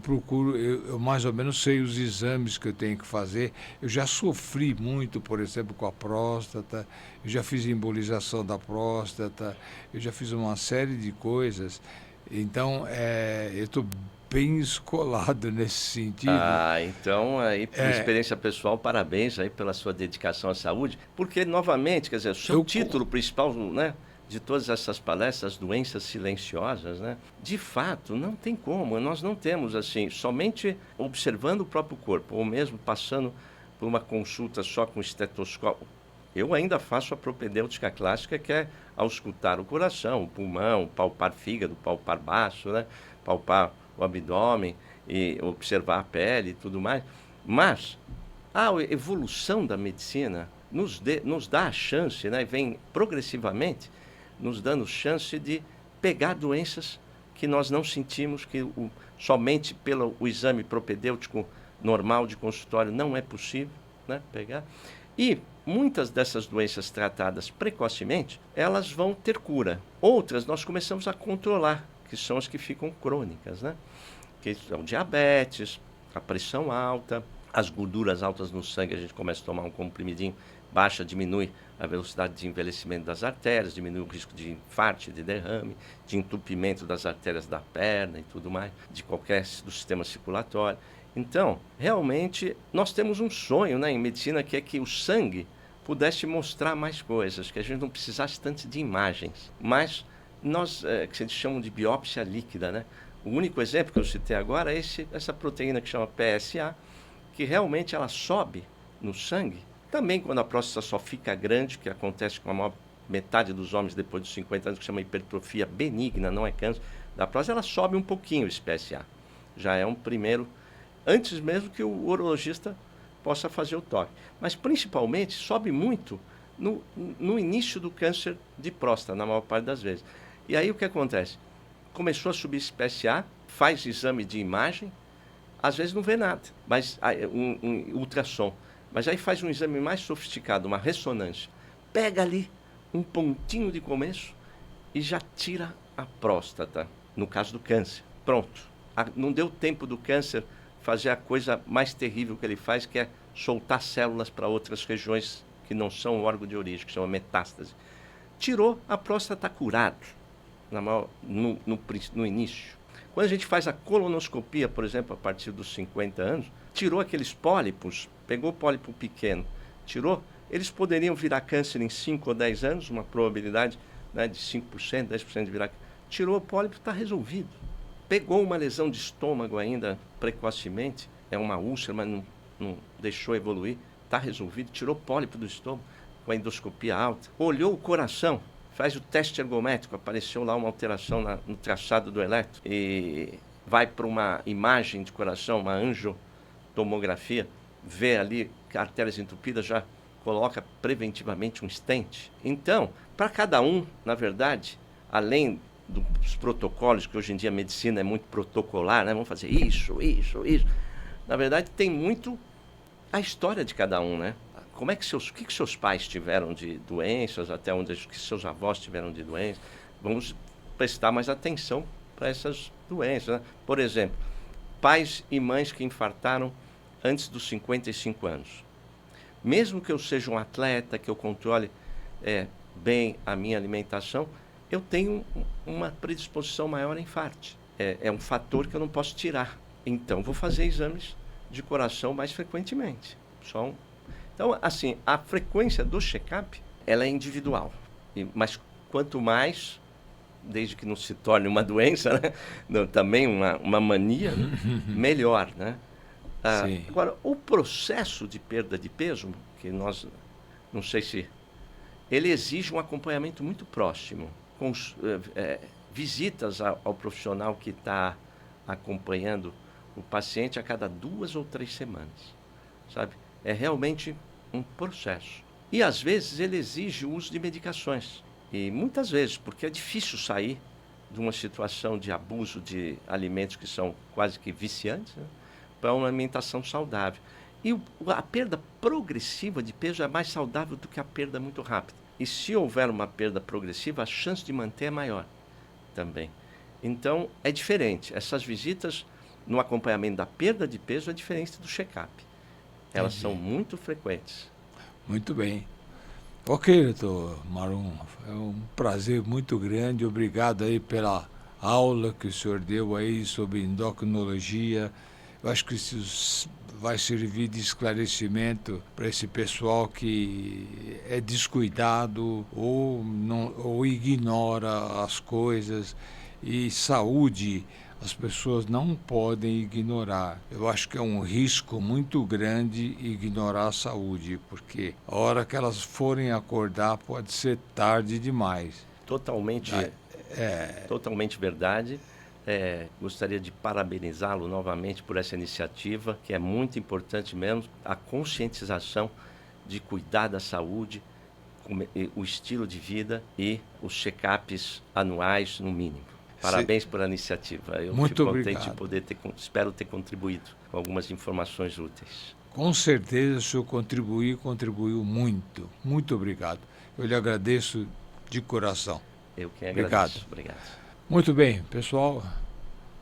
A: procuro, eu mais ou menos sei os exames que eu tenho que fazer. Eu já sofri muito, por exemplo, com a próstata, eu já fiz embolização da próstata, eu já fiz uma série de coisas. Então, eu estou bem escolado nesse sentido.
B: Então, aí, por experiência pessoal, parabéns aí pela sua dedicação à saúde, porque, novamente, quer dizer, o seu título principal, né, de todas essas palestras, as doenças silenciosas, né, de fato, não tem como, nós não temos, assim, somente observando o próprio corpo, ou mesmo passando por uma consulta só com estetoscópio. Eu ainda faço a propedêutica clássica, que é auscultar o coração, o pulmão, palpar fígado, palpar baço, né, palpar o abdômen e observar a pele e tudo mais. Mas a evolução da medicina nos dá a chance, né, vem progressivamente nos dando chance de pegar doenças que nós não sentimos, que somente pelo exame propedêutico normal de consultório não é possível, né, pegar. E muitas dessas doenças tratadas precocemente, elas vão ter cura. Outras nós começamos a controlar, que são as que ficam crônicas, né? Que são diabetes, a pressão alta, as gorduras altas no sangue, a gente começa a tomar um comprimidinho baixa, diminui a velocidade de envelhecimento das artérias, diminui o risco de infarto, de derrame, de entupimento das artérias da perna e tudo mais, de qualquer do sistema circulatório. Então, realmente, nós temos um sonho, né, em medicina, que é que o sangue pudesse mostrar mais coisas, que a gente não precisasse tanto de imagens. Mas nós, que eles chamam de biópsia líquida, né? O único exemplo que eu citei agora é essa proteína que chama PSA, que realmente ela sobe no sangue. Também quando a próstata só fica grande, que acontece com a maior metade dos homens depois dos 50 anos, que chama hipertrofia benigna, não é câncer da próstata, ela sobe um pouquinho esse PSA. Já é um primeiro, antes mesmo que o urologista possa fazer o toque. Mas principalmente sobe muito no início do câncer de próstata, na maior parte das vezes. E aí o que acontece? Começou a subir esse PSA, faz exame de imagem, às vezes não vê nada, mas um ultrassom. Mas aí faz um exame mais sofisticado, uma ressonância. Pega ali um pontinho de começo e já tira a próstata, no caso do câncer. Pronto. Não deu tempo do câncer fazer a coisa mais terrível que ele faz, que é soltar células para outras regiões que não são o órgão de origem, que chama metástase. Tirou, a próstata está curada no início. Quando a gente faz a colonoscopia, por exemplo, a partir dos 50 anos, tirou aqueles pólipos, pegou o pólipo pequeno, tirou, eles poderiam virar câncer em 5 ou 10 anos, uma probabilidade, né, de 5%, 10% de virar câncer. Tirou o pólipo, está resolvido. Pegou uma lesão de estômago ainda precocemente, é uma úlcera, mas não deixou evoluir, está resolvido. Tirou o pólipo do estômago com a endoscopia alta. Olhou o coração, faz o teste ergométrico, apareceu lá uma alteração no traçado do eletro e vai para uma imagem de coração, uma angiotomografia, vê ali artérias entupidas, já coloca preventivamente um stent. Então, para cada um, na verdade, além dos protocolos, que hoje em dia a medicina é muito protocolar, né? Vamos fazer isso. Na verdade, tem muito a história de cada um, né? Como é que o que seus pais tiveram de doenças, até onde que seus avós tiveram de doenças. Vamos prestar mais atenção para essas doenças, né? Por exemplo, pais e mães que infartaram antes dos 55 anos. Mesmo que eu seja um atleta, que eu controle bem a minha alimentação, eu tenho uma predisposição maior a infarto. É um fator que eu não posso tirar. Então, vou fazer exames de coração mais frequentemente. Então, assim, a frequência do check-up, ela é individual. Mas quanto mais, desde que não se torne uma doença, né? Também uma mania, né? Melhor, né? Agora, o processo de perda de peso, que nós, não sei se... Ele exige um acompanhamento muito próximo, com visitas ao profissional que está acompanhando o paciente a cada 2 ou 3 semanas, sabe? É realmente um processo. E, às vezes, ele exige o uso de medicações. E, muitas vezes, porque é difícil sair de uma situação de abuso de alimentos que são quase que viciantes, né, para uma alimentação saudável. E a perda progressiva de peso é mais saudável do que a perda muito rápida. E se houver uma perda progressiva, a chance de manter é maior também. Então, é diferente. Essas visitas no acompanhamento da perda de peso é diferente do check-up. Elas são muito frequentes.
A: Muito bem. Ok, doutor Marum, é um prazer muito grande. Obrigado aí pela aula que o senhor deu aí sobre endocrinologia. Eu acho que isso vai servir de esclarecimento para esse pessoal que é descuidado ou ignora as coisas. E saúde, as pessoas não podem ignorar. Eu acho que é um risco muito grande ignorar a saúde, porque a hora que elas forem acordar pode ser tarde demais.
B: Totalmente verdade. Gostaria de parabenizá-lo novamente por essa iniciativa, que é muito importante mesmo, a conscientização de cuidar da saúde, o estilo de vida e os check-ups anuais no mínimo. Parabéns pela iniciativa. Eu
A: muito
B: fico contente
A: obrigado.
B: de poder espero ter contribuído com algumas informações úteis.
A: Com certeza o senhor contribuiu muito. Muito obrigado. Eu lhe agradeço de coração.
B: Eu que agradeço. Obrigado.
A: Muito bem, pessoal.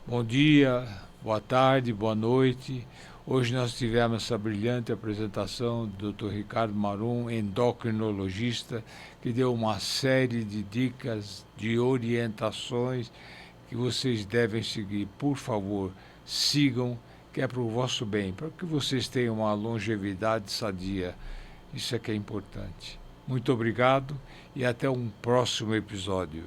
A: Bom dia, boa tarde, boa noite. Hoje nós tivemos essa brilhante apresentação do Dr. Ricardo Marum, endocrinologista, que deu uma série de dicas, de orientações que vocês devem seguir. Por favor, sigam, que é para o vosso bem, para que vocês tenham uma longevidade sadia. Isso é que é importante. Muito obrigado e até um próximo episódio.